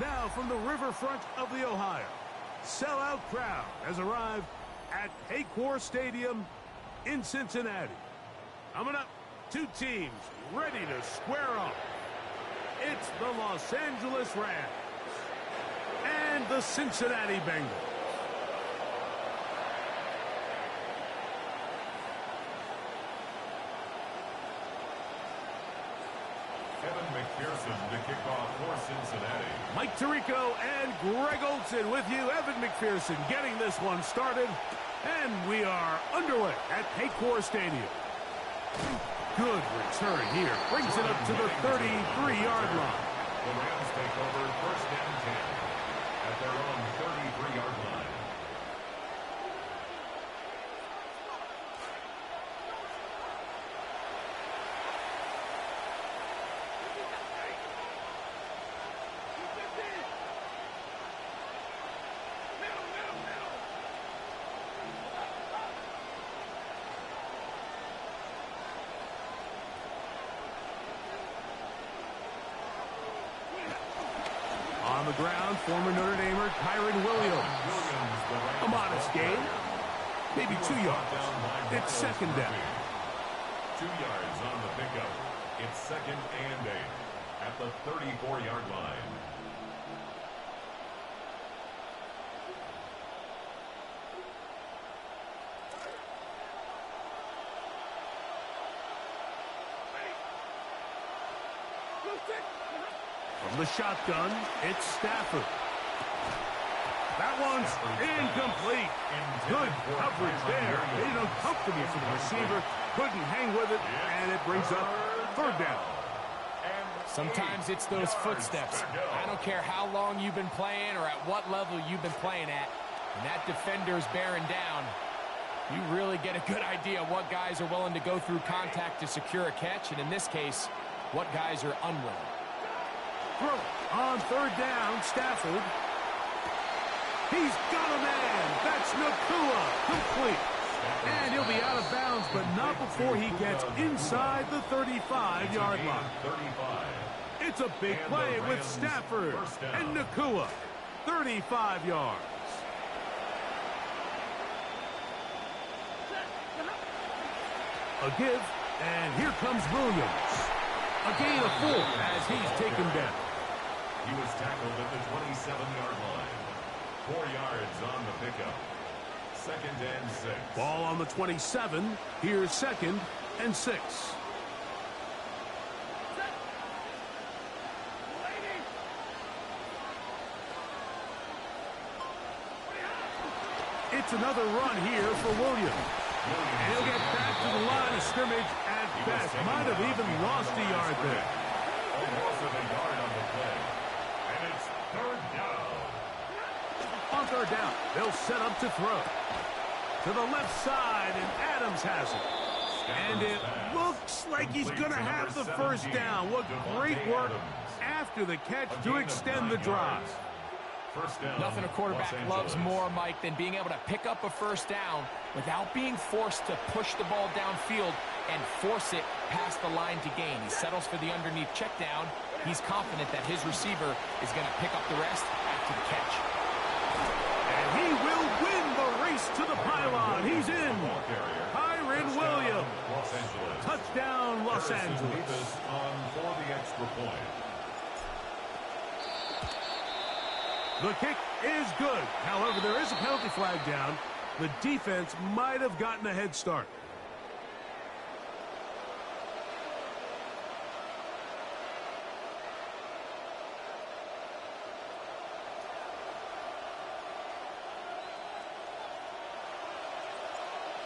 Now from the riverfront of the Ohio, sellout crowd has arrived at Paycor Stadium in Cincinnati. Coming up, two teams ready to square off. It's the Los Angeles Rams and the Cincinnati Bengals. McPherson to kick off for Cincinnati. Mike Tirico and Greg Olson with you. Evan McPherson getting this one started. And we are underway at Paycor Stadium. Good return here. Brings it up to the 33-yard line. The Rams take over first and 10 at their own 33-yard line. On the ground, former Notre Damer Kyron Williams. A modest gain. Maybe 2 yards. It's second down. 2 yards on the pickup. It's second and 8 at the 34-yard line. From the shotgun, it's Stafford. That one's incomplete. Good coverage there. Made it uncomfortable for the receiver. Couldn't hang with it, and it brings up third down. Sometimes it's those footsteps. I don't care how long you've been playing or at what level you've been playing at. When that defender is bearing down, you really get a good idea of what guys are willing to go through contact to secure a catch, and in this case, what guys are unwilling. Throw on third down, Stafford. He's got a man. That's Nakua. Complete. And he'll be out of bounds, but not before he gets inside the 35-yard line. It's a big play with Stafford and Nakua. 35 yards. A give, and here comes Williams. A gain of 4 as he's taken down. He was tackled at the 27-yard line. 4 yards on the pickup. Second and 6. Ball on the 27. Here's second and 6. It's another run here for Williams. And he'll get back to the line of scrimmage at best. Might have even lost a yard there. Almost a yard on the play. And it's third down. On third down, they'll set up to throw. To the left side, and Adams has it. And it looks like he's going to have the first down. What great work after the catch to extend the drive. Nothing a quarterback loves more, Mike, than being able to pick up a first down without being forced to push the ball downfield and force it past the line to gain. He settles for the underneath check down. He's confident that his receiver is going to pick up the rest after the catch. And he will win the race to the pylon. He's in. Kyron Williams. Touchdown, Los Angeles. On for the extra point. The kick is good. However, there is a penalty flag down. The defense might have gotten a head start.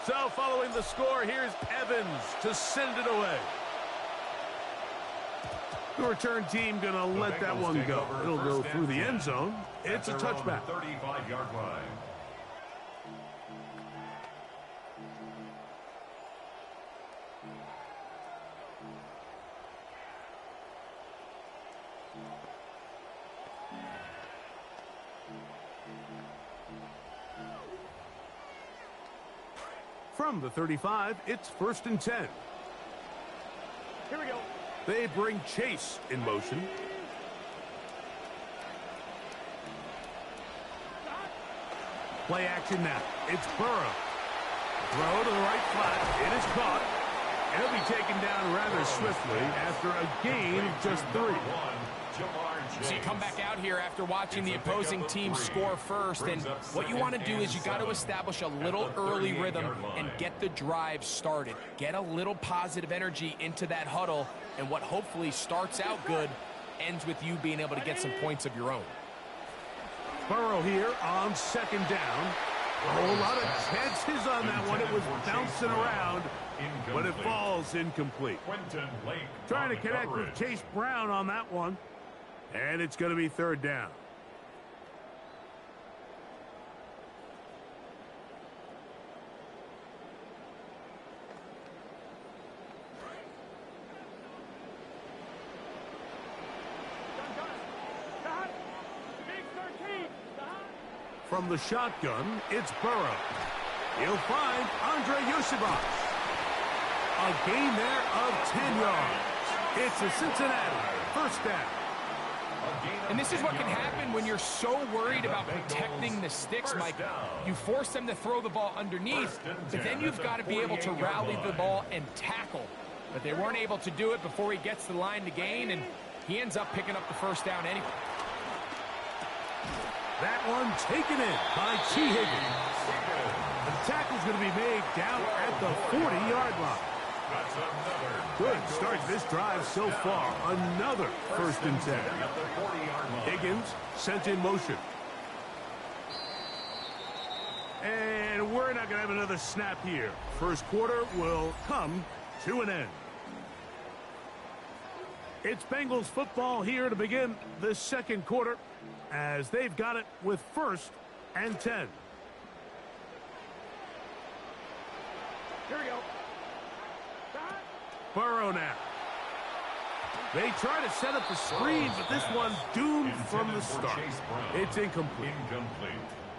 So following the score, here's Evans to send it away. The return team going to let that one go. It'll go through the end zone. It's a touchback. 35-yard line. From the 35, it's first and 10. Here we go. They bring Chase in motion. Play action now. It's Burrow. Throw to the right flat. It is caught. And he'll be taken down rather swiftly after a gain of just 3. So you come back out here after watching the opposing team score first, and what you want to do is you got to establish a little early rhythm and get the drive started. Get a little positive energy into that huddle, and what hopefully starts out good ends with you being able to get some points of your own. Burrow here on second down. A whole lot of chances on that one. It was bouncing around, but it falls incomplete. Trying to connect with Chase Brown on that one. And it's going to be third down. From the shotgun, it's Burrow. He'll find Andre Yosibach. A gain there of 10 yards. It's a Cincinnati first down. And this is what can happen when you're so worried about protecting the sticks, Mike. You force them to throw the ball underneath, but then you've got to be able to rally the ball and tackle. But they weren't able to do it before he gets the line to gain, and he ends up picking up the first down anyway. That one taken in by T. Higgins. The tackle's going to be made down at the 40-yard line. Good start this drive so far. Another first and 10. Higgins sent in motion. And we're not going to have another snap here. First quarter will come to an end. It's Bengals football here to begin the second quarter as they've got it with first and 10. Here we go. Burrow now. They try to set up the screen, but this one doomed from the start. It's incomplete.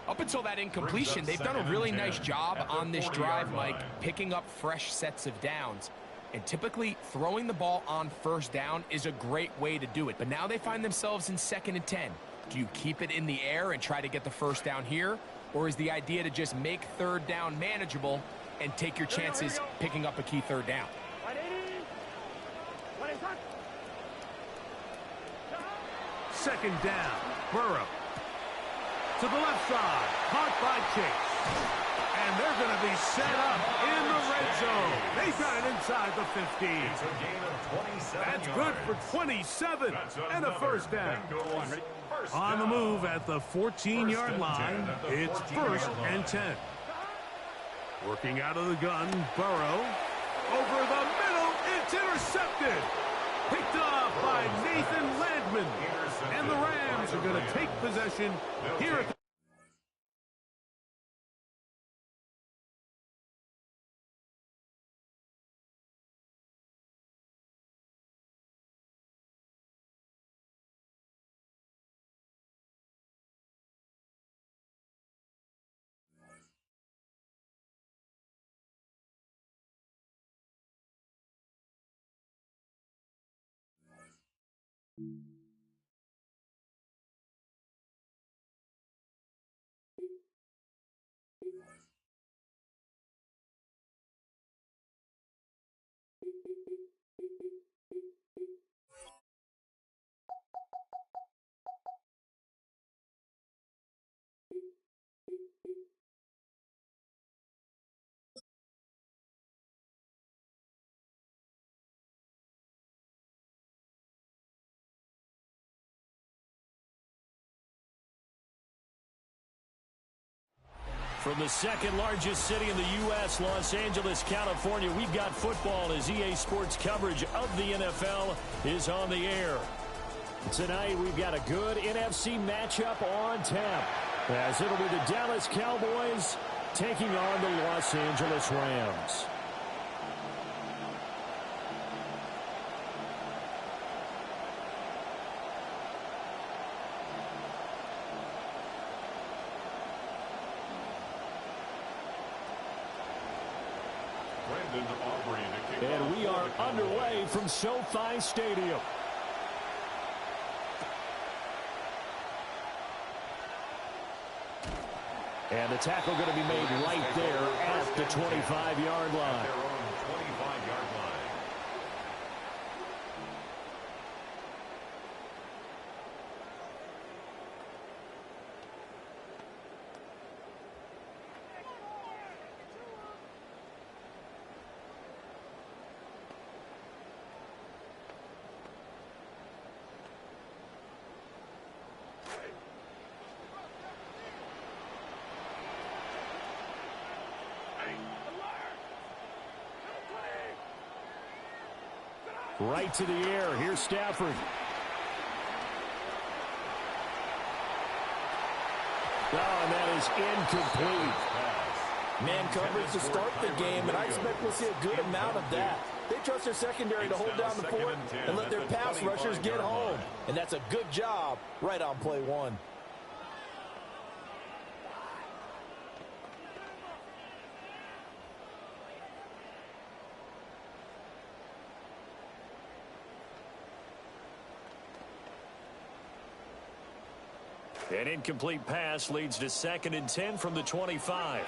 Up until that incompletion, they've done a really nice job on this drive, Mike, picking up fresh sets of downs. And typically, throwing the ball on first down is a great way to do it. But now they find themselves in second and 10. Do you keep it in the air and try to get the first down here? Or is the idea to just make third down manageable and take your chances picking up a key third down? Second down, Burrow. To the left side, caught by Chase. And they're going to be set up in the red zone. They've got it inside the 15. That's good for 27 and a first down. On the move at the 14-yard line, it's first and 10. Working out of the gun, Burrow. Over the middle, it's intercepted. Picked off by Nathan Landman. And the Rams are going to take possession here at the From the second largest city in the U.S., Los Angeles, California, we've got football as EA Sports coverage of the NFL is on the air. Tonight, we've got a good NFC matchup on tap, as it'll be the Dallas Cowboys taking on the Los Angeles Rams. And we are underway from SoFi Stadium. And the tackle going to be made right there at the 25-yard line. Their own 25-yard line. Right to the air. Here's Stafford. Oh, and that is incomplete. Man coverage to start the game, and I expect we'll see a good amount of that. They trust their secondary to hold down the fort and let their pass rushers get home. And that's a good job right on play one. An incomplete pass leads to 2nd and 10 from the 25.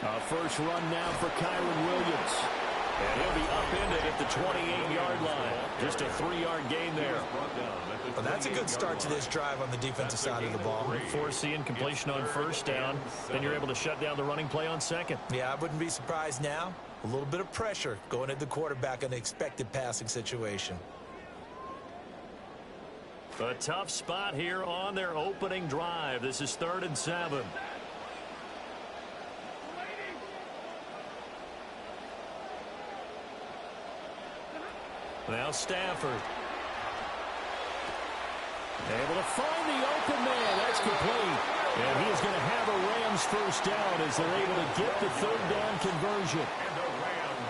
A first run now for Kyron Williams. And he'll be upended at the 28-yard line. Just a 3-yard gain there. Well, that's a good start to this drive on the defensive side of the ball. Force the incompletion on first down. Then you're able to shut down the running play on second. Yeah, I wouldn't be surprised now. A little bit of pressure going at the quarterback in the expected passing situation. A tough spot here on their opening drive. This is 3rd and 7. Now Stafford. Able to find the open man. That's complete. And he is going to have a Rams first down as they're able to get the 3rd down conversion.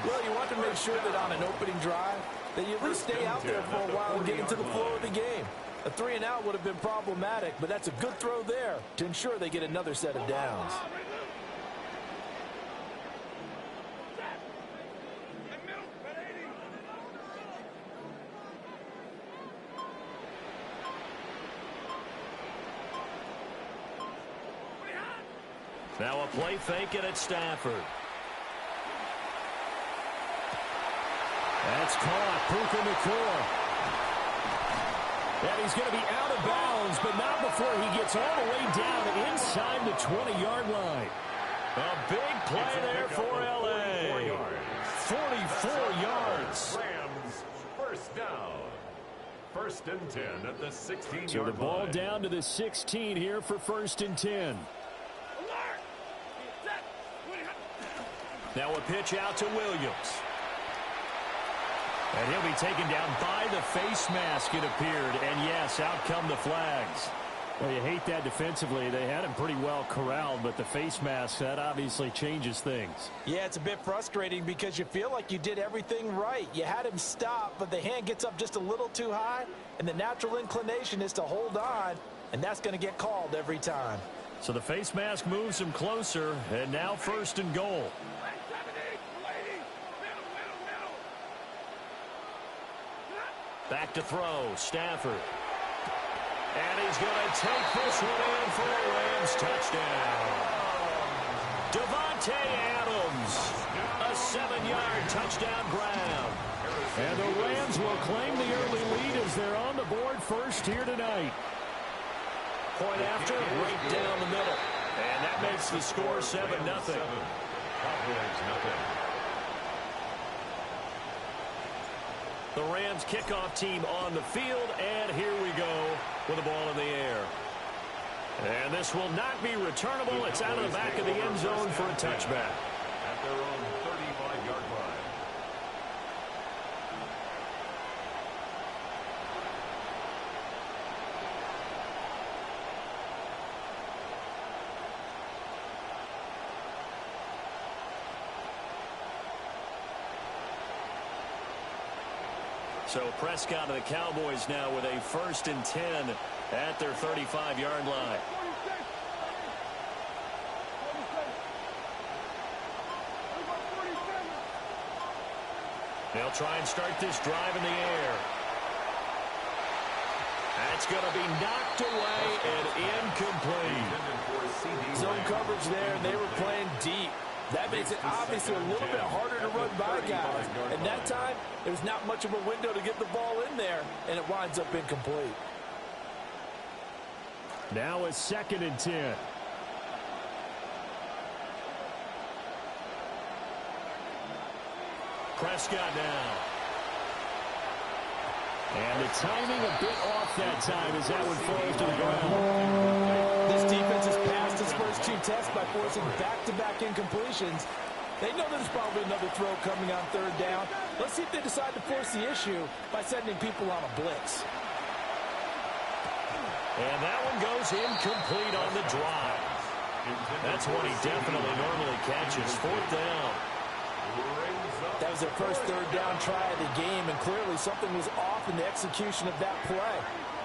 Well, you want to make sure that on an opening drive that you at least stay out there for a while and get into the flow of the game. A 3-and-out would have been problematic, but that's a good throw there to ensure they get another set of downs. Now a play fake it at Stafford. That's caught. Puka Nacua. And he's going to be out of bounds, but not before he gets all the way down inside the 20-yard line. A big play there for L.A. 44 yards. Rams first down. 1st and 10 at the 16-yard line. So the ball down to the 16 here for 1st and 10. Now a pitch out to Williams. And he'll be taken down by the face mask, it appeared. And yes, out come the flags. Well, you hate that defensively. They had him pretty well corralled, but the face mask, that obviously changes things. Yeah, it's a bit frustrating because you feel like you did everything right. You had him stop, but the hand gets up just a little too high, and the natural inclination is to hold on, and that's going to get called every time. So the face mask moves him closer, and now 1st and goal. Back to throw, Stafford. And he's going to take this one in for a Rams touchdown. Devontae Adams, a 7-yard touchdown grab. And the Rams will claim the early lead as they're on the board first here tonight. Point after, right down the middle. And that makes the score 7-0. Cowboys nothing. The Rams kickoff team on the field, and here we go with the ball in the air. And this will not be returnable. It's out of the back of the end zone for a touchback. At their own 35-yard line. So Prescott and the Cowboys now with a 1st and 10 at their 35-yard line. They'll try and start this drive in the air. That's going to be knocked away and incomplete. Zone coverage there, and they were playing deep. That makes it obviously a little bit harder to run by guys. And that time, there was not much of a window to get the ball in there, and it winds up incomplete. Now a 2nd and 10. Prescott now. And the timing a bit off that time as that one falls to the ground. This defense has passed its first 2 tests by forcing back-to-back incompletions. They know there's probably another throw coming on 3rd down. Let's see if they decide to force the issue by sending people on a blitz. And that one goes incomplete on the drive. That's one he definitely normally catches. 4th down. That was their first 3rd down try of the game, and clearly something was off in the execution of that play.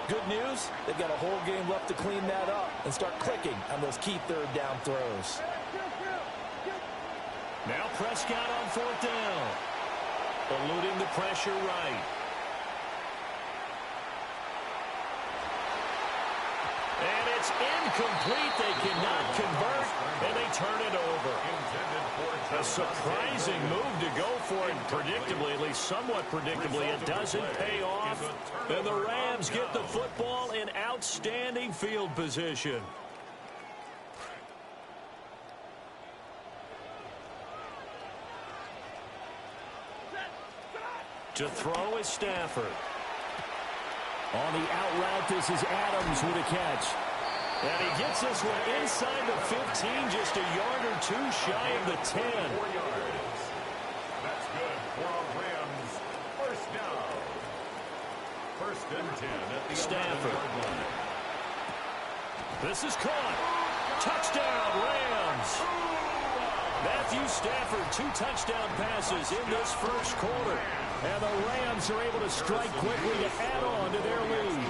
Good news, they've got a whole game left to clean that up and start clicking on those key 3rd down throws. Now Prescott on 4th down. Eluding the pressure right. And it's incomplete. They cannot convert, and they turn it over. A surprising move to go for it, predictably, at least somewhat predictably. It doesn't pay off, and the Rams get the football in outstanding field position. To throw is Stafford. On the out route, this is Adams with a catch. And he gets this one inside the 15, just a yard or 2 shy of the 10. 4 yards. That's good for a Rams first down. 1st and 10 at the Stafford. 11-yard line. This is caught. Touchdown, Rams. Matthew Stafford, 2 touchdown passes in this first quarter. And the Rams are able to strike quickly to add on to their lead.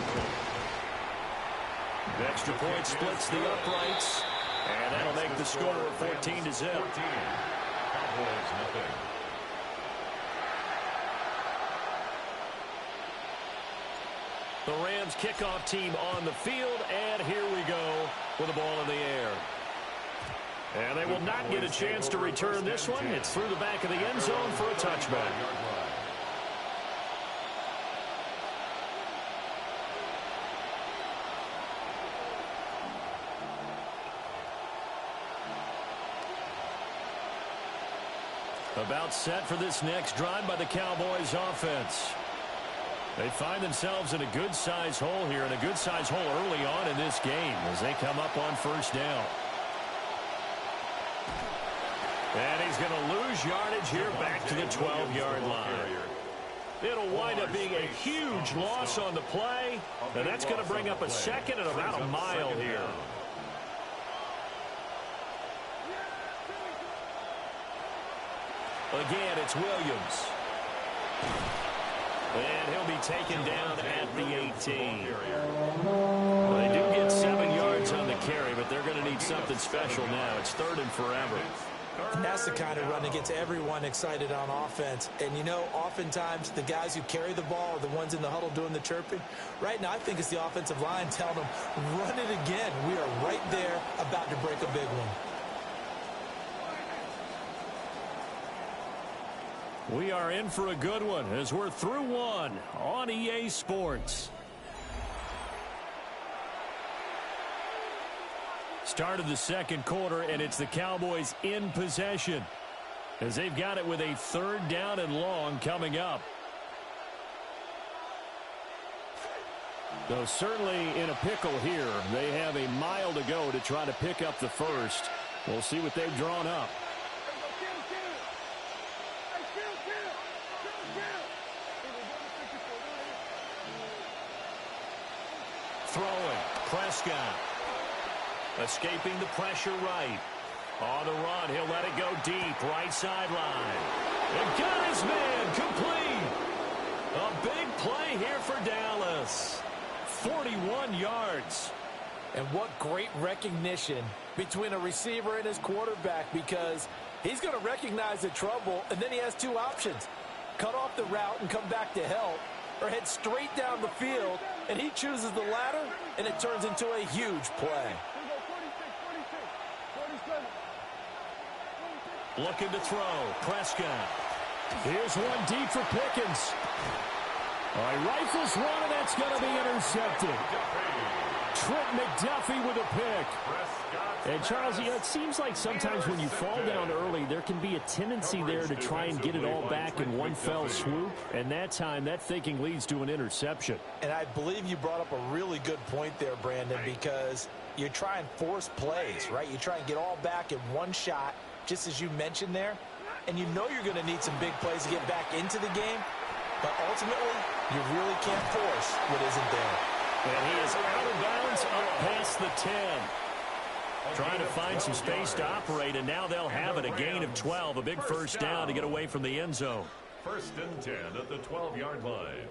The extra point splits the uprights, and that'll make the score 14-0. 14. Cowboys, nothing. The Rams kickoff team on the field, and here we go with the ball in the air. And they will not get a chance to return this one. It's through the back of the end zone for a touchback. About set for this next drive by the Cowboys offense. They find themselves in a good-sized hole here, and a good-sized hole early on in this game as they come up on 1st down. And he's going to lose yardage here back to the 12-yard line. It'll wind up being a huge loss on the play, and that's going to bring up a 2nd and about a mile here. Again, it's Williams. And he'll be taken down at the 18. Well, they do get 7 yards on the carry, but they're going to need something special now. It's 3rd and forever. And that's the kind of run that gets everyone excited on offense. And, you know, oftentimes the guys who carry the ball are the ones in the huddle doing the chirping. Right now, I think it's the offensive line telling them, run it again. We are right there about to break a big one. We are in for a good one as we're through one on EA Sports. Start of the 2nd quarter, and it's the Cowboys in possession as they've got it with a 3rd down and long coming up. Though certainly in a pickle here, they have a mile to go to try to pick up the first. We'll see what they've drawn up. Throwing, Prescott. Escaping the pressure right. On the run, he'll let it go deep, right sideline. And got his man complete. A big play here for Dallas. 41 yards. And what great recognition between a receiver and his quarterback, because he's going to recognize the trouble, and then he has 2 options. cut off the route and come back to help, or head straight down the field, and he chooses the latter, and it turns into a huge play. Looking to throw. Prescott. Here's one deep for Pickens. All right, rifles one, and that's going to be intercepted. Trent McDuffie with a pick. And, Charles, you know, it seems like sometimes when you fall down early, there can be a tendency there to try and get it all back in one fell swoop. And that time, that thinking leads to an interception. And I believe you brought up a really good point there, Brandon, because you try and force plays, right? You try and get all back in one shot, just as you mentioned there. And you know you're going to need some big plays to get back into the game. But ultimately, you really can't force what isn't there. And he is out of bounds up past the 10. Trying to find some space to operate, and now they'll have it. A gain of 12, a big first down to get away from the end zone. 1st and 10 at the 12-yard line.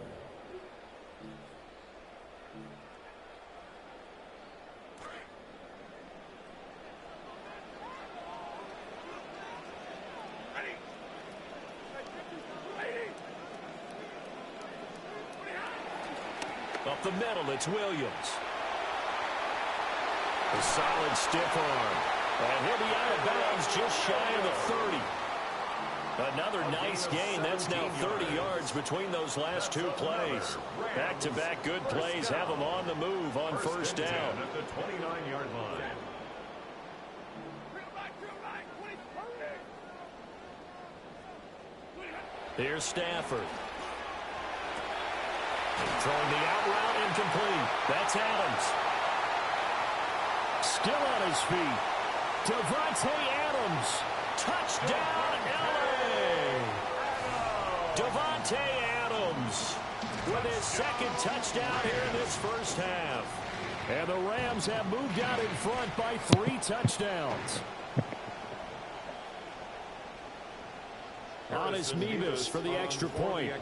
Up the middle, it's Williams. A solid stiff arm. And he'll be out of bounds just shy of the 30. Another nice gain. That's now 30 yards between those last two plays. Back-to-back good plays have them on the move on first down. At the 29-yard line. Here's Stafford. Throwing the out route incomplete. That's Adams. Still on his feet. Devontae Adams. Touchdown, LA. Devontae Adams with his second touchdown here in this first half. And the Rams have moved out in front by 3 touchdowns. Honest Mevis for the extra point.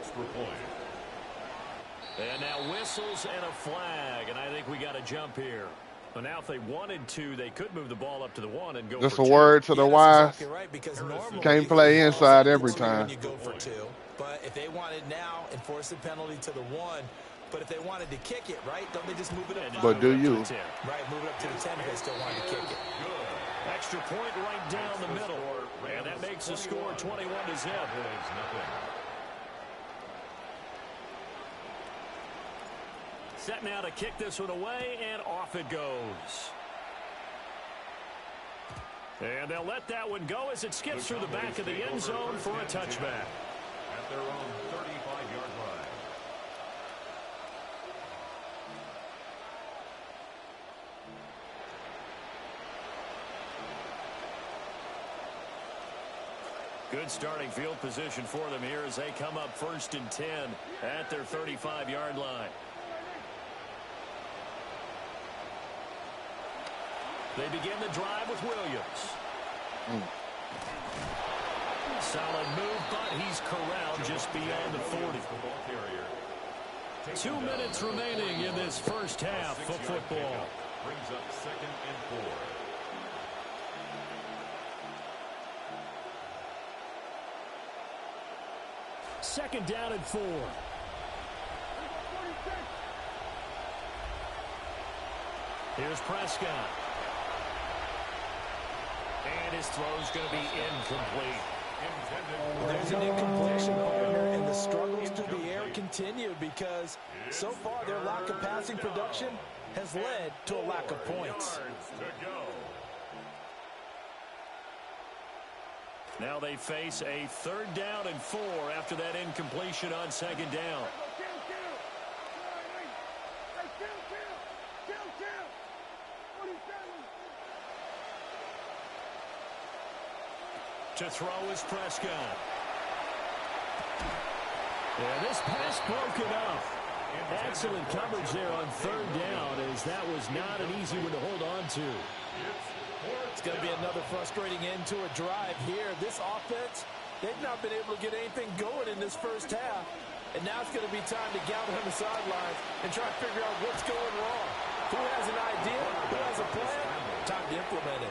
And now whistles and a flag, and I think we got a jump here. But now if they wanted to, they could move the ball up to the 1 and go Just for a 2. word to the wise. Exactly right, because normally Can't play inside every time. You go for 2. But if they wanted now, enforce the penalty to the 1. But if they wanted to kick it, right, don't they just move it up? But do you? Right, move it up to the 10 if they still wanted to kick it. Extra point right down the middle. And that makes the score 21-0. Set now to kick this one away, and off it goes. And they'll let that one go as it skips through the back of the end zone for a touchback. At their own 35-yard line. Good starting field position for them here as they come up 1st and 10 at their 35-yard line. They begin the drive with Williams. Solid move, but he's corralled just beyond the 40. 2 minutes remaining in this first half of football. Brings up 2nd and 4. Second down and 4. Here's Prescott. And his throw's going to be incomplete. There's an incompletion, partner, and the struggles through the air continue because so far their lack of passing production has led to a lack of points. Now they face a 3rd down and 4 after that incompletion on 2nd down. To throw is Prescott. And this pass broken up. Excellent coverage there on 3rd down, as that was not an easy one to hold on to. It's going to be another frustrating end to a drive here. This offense, they've not been able to get anything going in this first half. And now it's going to be time to gather on the sidelines and try to figure out what's going wrong. Who has an idea? Who has a plan? Time to implement it.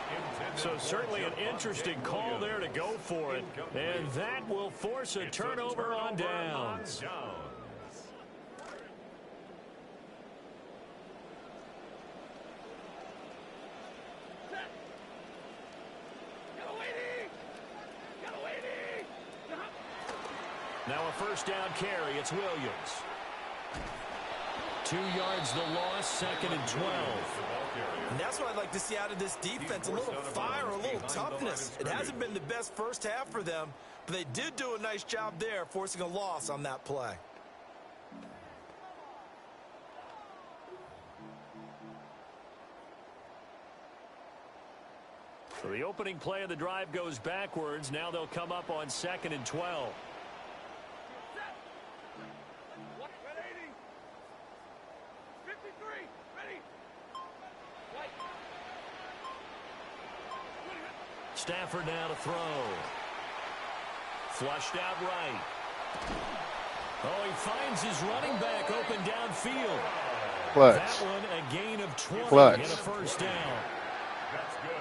So certainly an interesting call there to go for it. And that will force a turnover on downs. Now a first down carry. It's Williams. 2 yards the loss, 2nd and 12. And that's what I'd like to see out of this defense, a little fire, a little toughness. It hasn't been the best first half for them, but they did do a nice job there, forcing a loss on that play. So the opening play of the drive goes backwards. Now they'll come up on 2nd and 12. Stafford now to throw. Flushed out right. Oh, he finds his running back open downfield. Clutch. That one a gain of 20 Clutch. and a first down.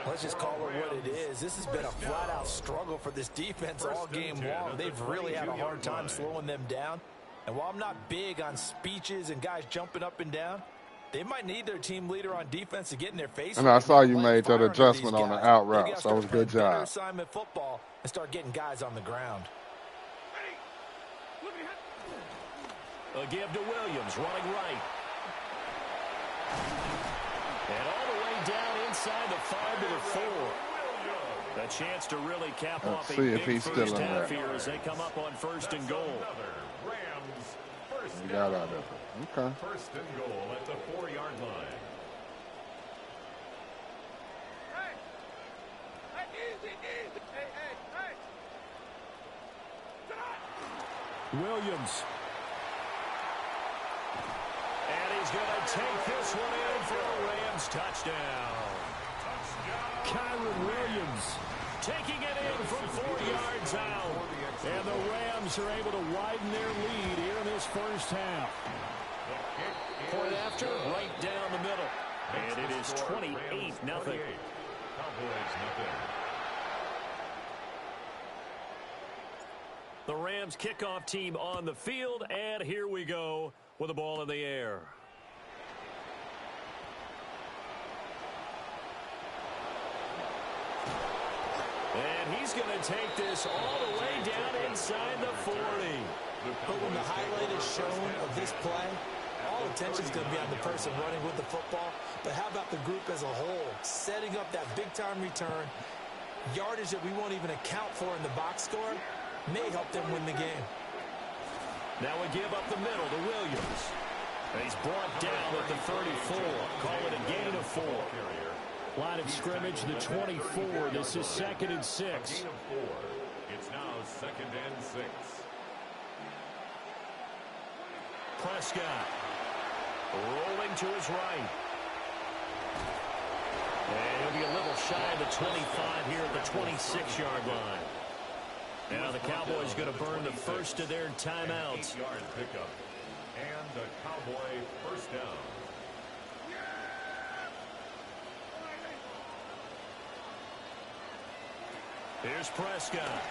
Let's just call it what it is. This has been a flat-out struggle for this defense all game long. They've really had a hard time slowing them down. And while I'm not big on speeches and guys jumping up and down, they might need their team leader on defense to get in their face. And I saw you made that adjustment on the out route, so that was a good job. Assignment football and start getting guys on the ground. A give to Williams, running right. And all the way down inside the 5 to the 4. A chance to really cap off a big first half here as they come up on 1st and goal. We got out of it. Okay. 1st and goal at the 4-yard line. Williams. And he's going to take this one in for a Rams touchdown. Kyron Williams taking it in from 4 yards out. And the Rams are able to widen their lead here in this first half. Point after, right down the middle. And it is 28-0. Cowboys nothing. The Rams kickoff team on the field, and here we go with the ball in the air. And he's going to take this all the way down inside the 40. But when the highlight is shown of this play, all attention is going to be on the person running with the football. But how about the group as a whole, setting up that big-time return, yardage that we won't even account for in the box score, may help them win the game. Now we give up the middle to Williams. And he's brought down at the 34. Call it a gain of 4. Line of scrimmage, the 24. This is 2nd and 6. Gain of 4. It's now 2nd and 6. Prescott rolling to his right. And he'll be a little shy of the 25 here at the 26-yard line. Now the Cowboys going to burn the first of their timeouts. 8-yard pickup. And the Cowboy first down. Here's Prescott.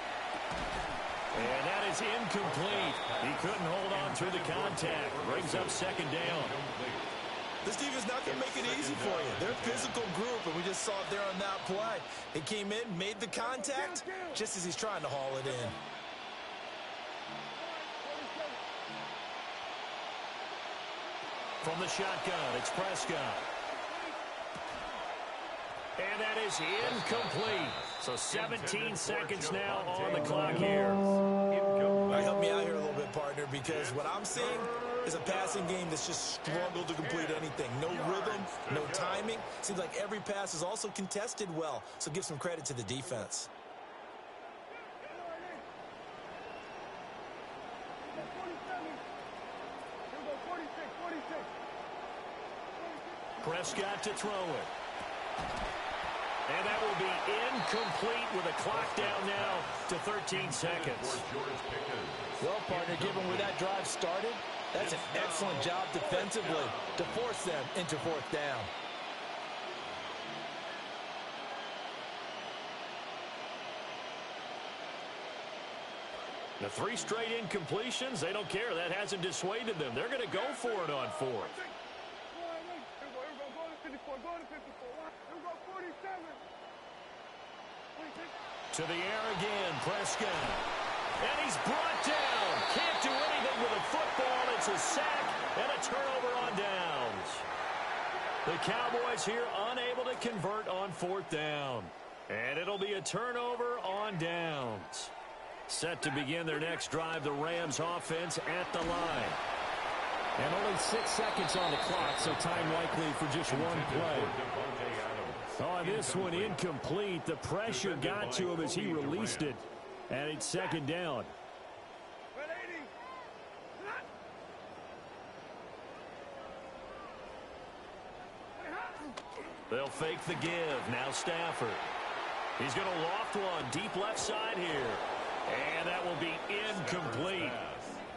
And that is incomplete. He couldn't hold on through the contact. Brings up 2nd down. This defense not going to make it easy for you. They're a physical group, and we just saw it there on that play. He came in, made the contact, just as he's trying to haul it in. From the shotgun, it's Prescott. And that is incomplete. So 17 seconds now on the clock here. Help me out here a little bit, partner, because what I'm seeing is a passing game that's just struggled to complete anything. No rhythm, no timing. Seems like every pass is also contested well, so give some credit to the defense. Prescott to throw it. And that will be incomplete with a clock down now to 13 seconds. Well, partner, given where that drive started, that's an excellent job defensively to force them into 4th down. The 3 straight incompletions, they don't care. That hasn't dissuaded them. They're going to go for it on 4th. To the air again, Prescott. And he's brought down. Can't do anything with a football. It's a sack and a turnover on downs. The Cowboys here unable to convert on 4th down. And it'll be a turnover on downs. Set to begin their next drive, the Rams offense at the line. And only 6 seconds on the clock, so time likely for just one play. On this one, incomplete. The pressure got to him as he released it. And it's 2nd down. They'll fake the give. Now Stafford. He's going to loft one deep left side here. And that will be incomplete.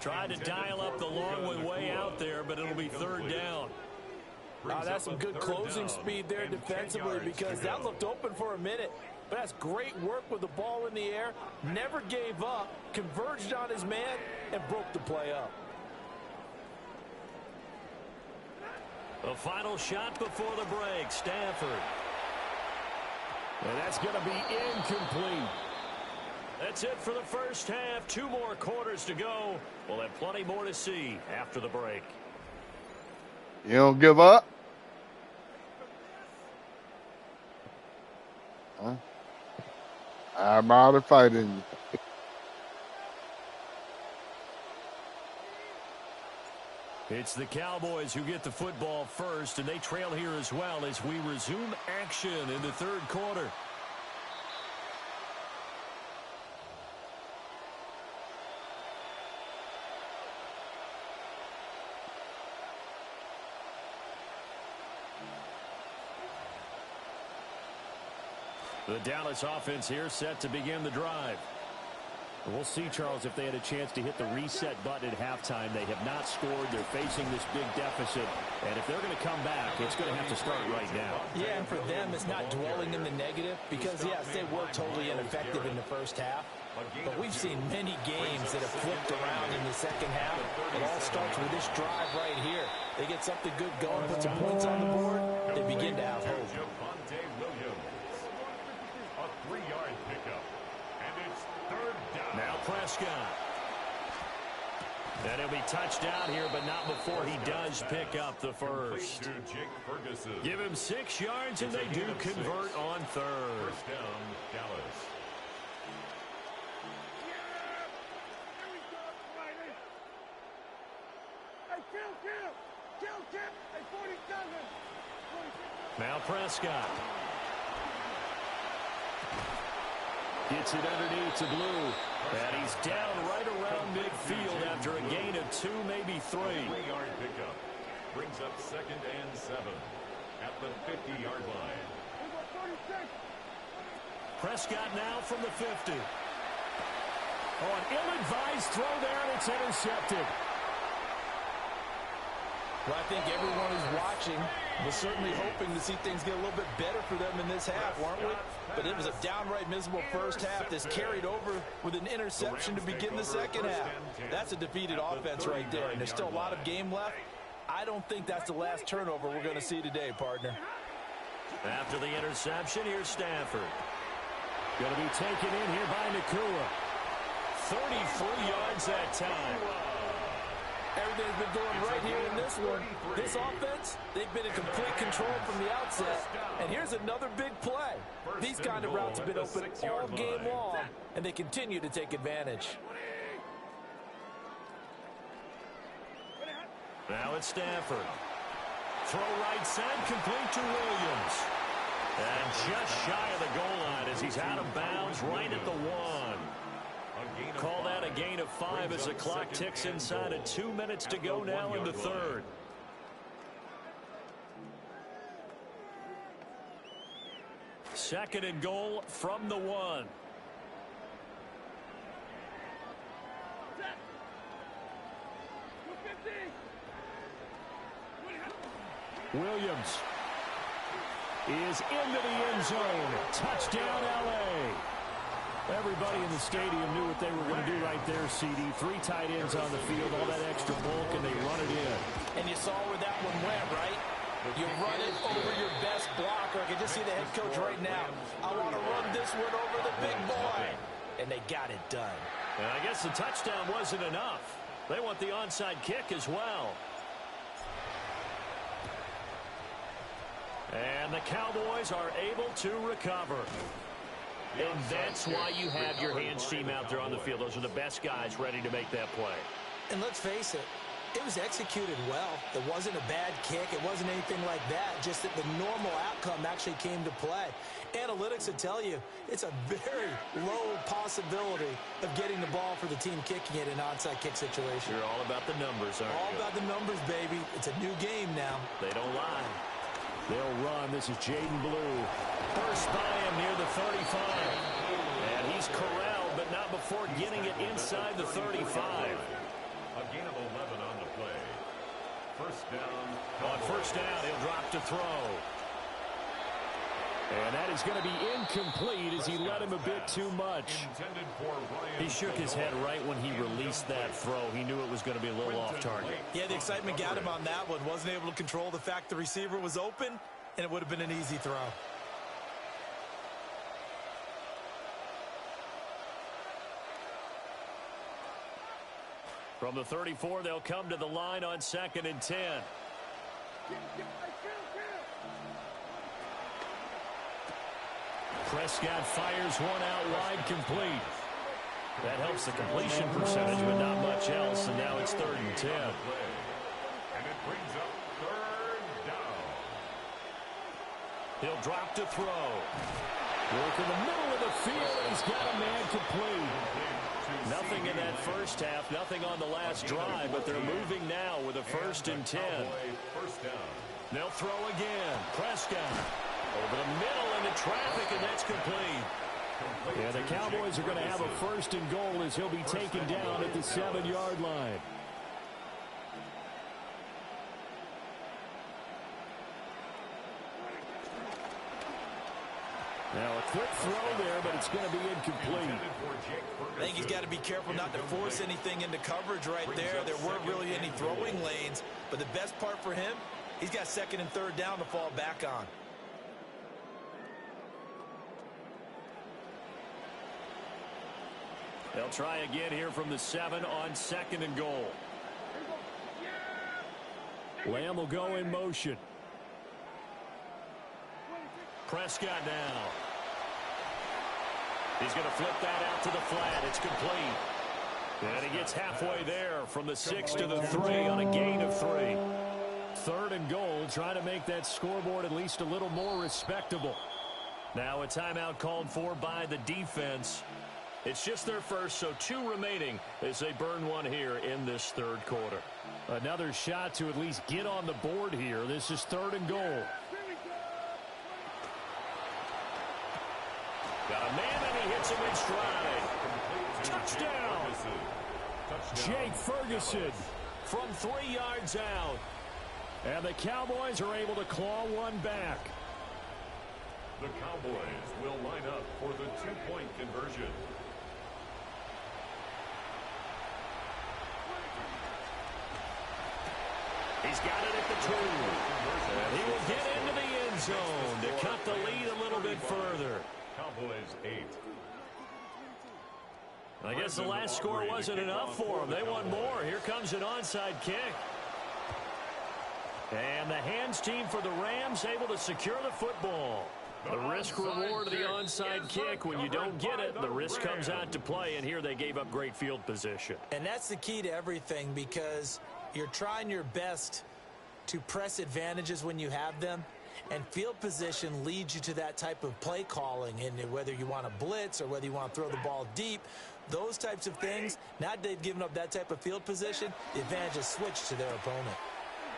Tried to dial up the long way out there, but it'll be 3rd down. That's some good closing speed there defensively because that looked open for a minute. But that's great work with the ball in the air. Never gave up, converged on his man, and broke the play up. The final shot before the break, Stafford. And that's going to be incomplete. That's it for the first half. 2 more quarters to go. We'll have plenty more to see after the break. You don't give up? Huh? I'm out of fighting you. It's the Cowboys who get the football first, and they trail here as well as we resume action in the 3rd quarter. The Dallas offense here set to begin the drive. We'll see, Charles, if they had a chance to hit the reset button at halftime. They have not scored. They're facing this big deficit. And if they're going to come back, it's going to have to start right now. Yeah, and for them, it's not dwelling in the negative because, yes, they were totally ineffective in the first half. But we've seen many games that have flipped around in the second half. It all starts with this drive right here. They get something good going, put some points on the board, they begin to have hope. A 3-yard pickup. And it's 3rd down. Now Prescott. And he'll be touched out here, but not before he does pick up the first. Give him 6 yards, and they do convert on 3rd. First down, Dallas. Now Prescott. Gets it underneath to Blue. And he's down right around midfield after a gain of 2, maybe 3. 3-yard pickup. Brings up 2nd and 7 at the 50-yard line. Prescott now from the 50. Oh, an ill-advised throw there, and it's intercepted. Well, I think everyone who's watching was certainly hoping to see things get a little bit better for them in this half, weren't we? But it was a downright miserable first half that's carried over with an interception to begin the second half. That's a defeated offense right there, and there's still a lot of game left. I don't think that's the last turnover we're going to see today, partner. After the interception, here's Stafford. Going to be taken in here by Nakua. 33 yards that time. Everything's been going right here in this one. This offense, they've been in complete control from the outset. And here's another big play. These kind of routes have been open all game long, and they continue to take advantage. Now it's Stafford. Throw right side, complete to Williams. And just shy of the goal line as he's out of bounds right at the 1. Call that a gain of 5 as the clock ticks inside of 2 minutes to go now in the 3rd. Second and goal from the 1. Williams is into the end zone. Touchdown, L.A. Everybody in in the stadium knew what they were going to do right there, CD. 3 tight ends on the field, all that extra bulk, and they run it in. And you saw where that one went, right? You run it over your best blocker. I can just see the head coach right now. I want to run this one over the big boy. And they got it done. And I guess the touchdown wasn't enough. They want the onside kick as well. And the Cowboys are able to recover. And that's why you have your hands team out there on the field. Those are the best guys ready to make that play. And let's face it, it was executed well. It wasn't a bad kick. It wasn't anything like that. Just that the normal outcome actually came to play. Analytics would tell you it's a very low possibility of getting the ball for the team kicking it in an onside kick situation. You're all about the numbers, aren't you? All about the numbers, baby. It's a new game now. They don't lie. They'll run. This is Jaden Blue. First by him near the 35. And he's corralled, but not before getting it inside the 35. A gain of 11 on the play. First down. On first down, he'll drop to throw. And that is going to be incomplete as he let him a bit too much. He shook his head right when he released that throw. He knew it was going to be a little off target. Yeah, the excitement got him on that one. Wasn't able to control the fact the receiver was open, and it would have been an easy throw. From the 34, they'll come to the line on 2nd and 10. Prescott fires one out wide, complete. That helps the completion percentage, but not much else, and now it's 3rd and 10. And it brings up 3rd down. He'll drop to throw. Work in the middle of the field, and he's got a man complete. Nothing in that first half, nothing on the last drive, but they're moving now with a 1st and 10. First down. They'll throw again. Prescott over the middle into traffic, and that's complete. Yeah, the Cowboys are going to have a 1st and goal as he'll be taken down at the 7-yard line. Now a quick throw there, but it's going to be incomplete. I think he's got to be careful not to force anything into coverage right there. There weren't really any throwing lanes, but the best part for him, he's got 2nd and 3rd down to fall back on. They'll try again here from the 7 on 2nd and goal. Lamb will go in motion. Prescott now. He's going to flip that out to the flat. It's complete. And he gets halfway there from the 6 to the 3 on a gain of 3. 3rd and goal, trying to make that scoreboard at least a little more respectable. Now a timeout called for by the defense. It's just their first, so 2 remaining as they burn one here in this 3rd quarter. Another shot to at least get on the board here. This is 3rd and goal. Got a man, and he hits him in stride. Touchdown! Jake Ferguson from 3 yards out. And the Cowboys are able to claw one back. The Cowboys will line up for the 2-point conversion. He's got it at the 2. And he will get into the end zone to cut the lead a little bit further. Cowboys 8. I guess the last score wasn't enough for them. They want more. Here comes an onside kick. And the hands team for the Rams able to secure the football. The risk reward of the onside kick. When you don't get it, the risk comes out to play, and here they gave up great field position. And that's the key to everything, because you're trying your best to press advantages when you have them, and field position leads you to that type of play calling. And whether you want to blitz or whether you want to throw the ball deep, those types of things, now that they've given up that type of field position, the advantage is switched to their opponent.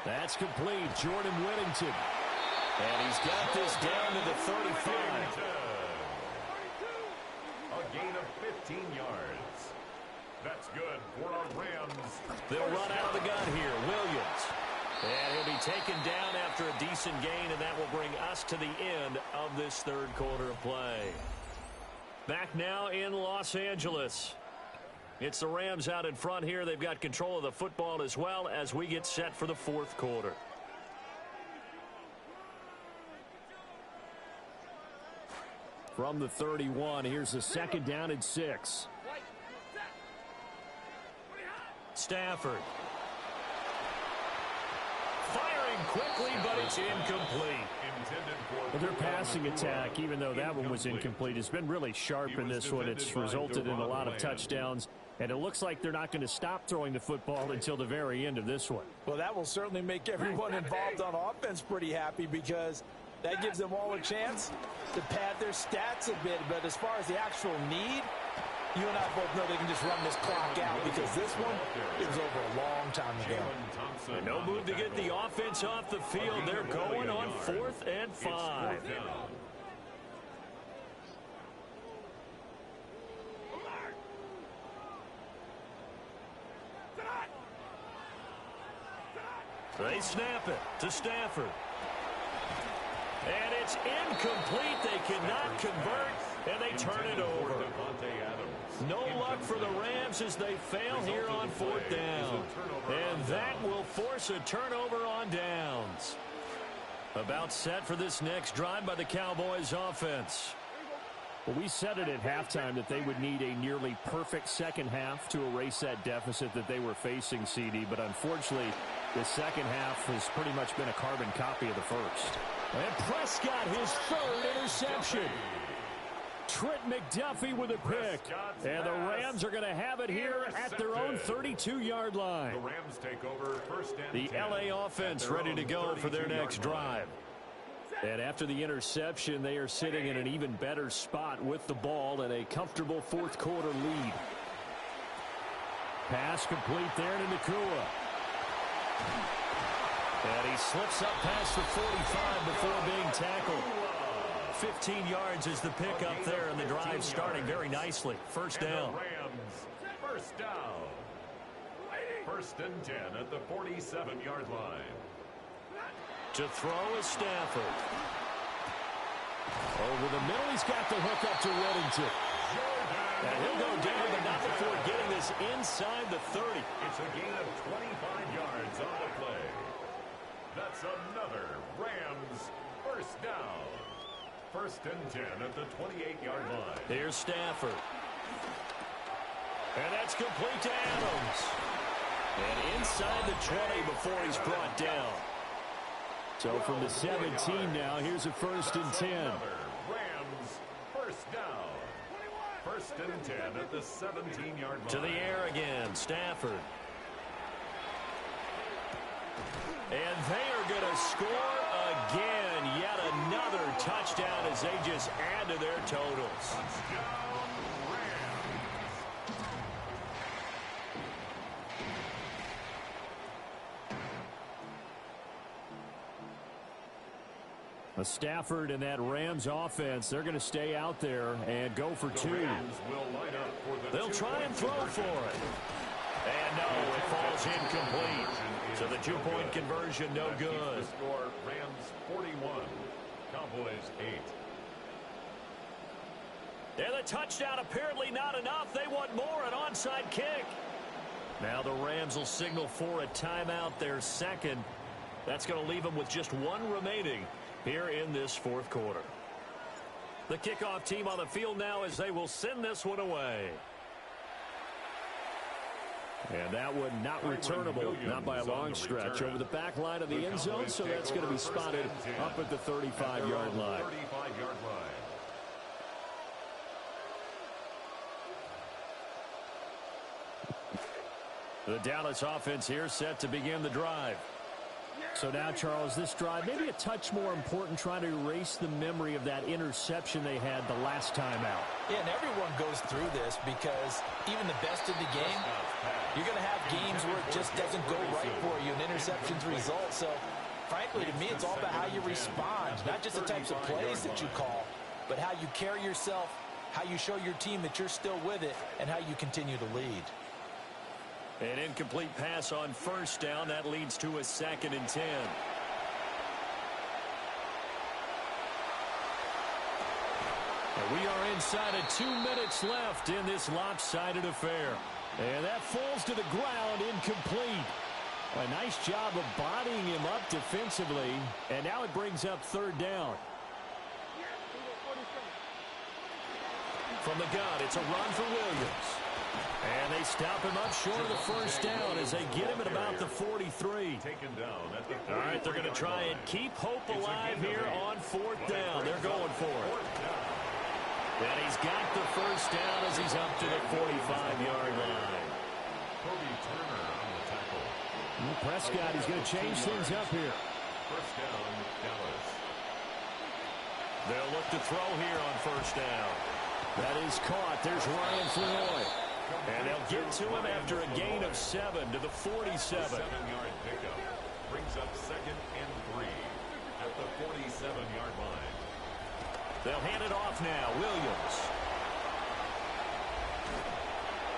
That's complete. Jordan Whittington. And he's got this down to the 35. A gain of 15 yards. That's good for our Rams. They'll run out of the gun here. Williams. And he'll be taken down after a decent gain, and that will bring us to the end of this 3rd quarter of play. Back now in Los Angeles. It's the Rams out in front here. They've got control of the football as well as we get set for the fourth quarter. From the 31, here's a second down and 6. Stafford. Firing quickly, but it's incomplete. Well, their passing attack, even though that one was incomplete, has been really sharp in this one. It's resulted in a lot of touchdowns, and it looks like they're not going to stop throwing the football until the very end of this one. Well, that will certainly make everyone involved on offense pretty happy because that gives them all a chance to pad their stats a bit. But as far as the actual need, you and I both know they can just run this clock out because this one, it was over a long time ago. And no move to get the offense off the field. They're going on 4th and 5. They snap it to Stafford. And it's incomplete. They cannot convert, and they turn it over. No luck for the Rams as they fail here on 4th down. And that will force a turnover on downs. About set for this next drive by the Cowboys offense. Well, we said it at halftime that they would need a nearly perfect second half to erase that deficit that they were facing, CD. But unfortunately, the second half has pretty much been a carbon copy of the first. And Prescott, his 3rd interception. Trent McDuffie with a pick. And the Rams are going to have it here at their own 32-yard line. The Rams take over 1st and 10. The LA offense ready to go for their next drive. And after the interception, they are sitting in an even better spot with the ball and a comfortable fourth quarter lead. Pass complete there to Nakua. And he slips up past the 45 before being tackled. 15 yards is the pickup there, and the drive starting very nicely. First down. Rams, first down. 1st and 10 at the 47-yard line. To throw is Stafford. Over the middle, he's got the hook up to Whittington. And he'll go down, but not before getting this inside the 30. It's a gain of 25 yards on the play. That's another Rams first down. 1st and 10 at the 28-yard line. Here's Stafford. And that's complete to Adams. And inside the 20 before he's brought down. So from the 17 now, here's a 1st and 10. Rams first down. 1st and 10 at the 17-yard line. To the air again, Stafford. And they are going to score again. Yet another touchdown as they just add to their totals. Touchdown, Rams. Stafford and that Rams offense, they're going to stay out there and go for 2. They'll try and throw for it. And no, it falls incomplete. So the 2-point conversion no good. The score, Rams 41, Cowboys 8. And the touchdown apparently not enough. They want more, an onside kick. Now the Rams will signal for a timeout, their second. That's going to leave them with just 1 remaining here in this fourth quarter. The kickoff team on the field now as they will send this one away. And that one not returnable, not by a long stretch, over the back line of the end zone, so that's going to be spotted up at the 35-yard line. The Dallas offense here set to begin the drive. So now, Charles, this drive maybe a touch more important, trying to erase the memory of that interception they had the last time out. Yeah, and everyone goes through this because even the best in the game, you're going to have games where it just doesn't go right for you, and interceptions result. So, frankly, to me, it's all about how you respond, not just the types of plays that you call, but how you carry yourself, how you show your team that you're still with it, and how you continue to lead. An incomplete pass on first down. That leads to a 2nd and 10. And we are inside of 2 minutes left in this lopsided affair. And that falls to the ground, incomplete. A nice job of bodying him up defensively. And now it brings up third down. From the gun, it's a run for Williams. And they stop him up short of the first down as they get him at about the 43. All right, they're going to try and keep hope alive here on fourth down. They're going for it. And he's got the first down as he's up to the 45-yard line. Prescott, he's going to change things up here. First down, Dallas. They'll look to throw here on first down. That is caught. There's Ryan Floyd. And they'll get to him after a gain of 7 to the 47. 7-yard pickup brings up 2nd and 3 at the 47-yard line. They'll hand it off now. Williams.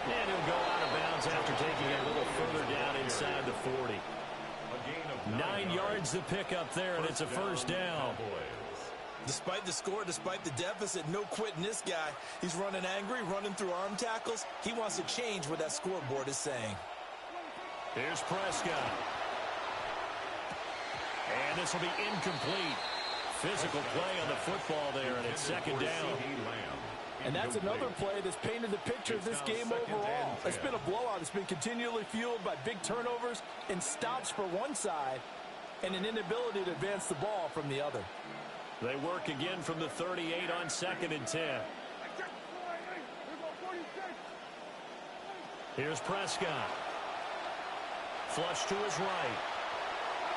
And he'll go out of bounds after taking it a little further down inside the 40. A gain of 9 yards to pick up there, and it's a first down. Despite the score, despite the deficit, no quitting this guy. He's running angry, running through arm tackles. He wants to change what that scoreboard is saying. Here's Prescott. And this will be incomplete. Physical play on the football there, and it's second down. And that's another play that's painted the picture of this game overall. It's been a blowout. It's been continually fueled by big turnovers and stops for one side and an inability to advance the ball from the other. They work again from the 38 on 2nd and 10. Here's Prescott. Flush to his right.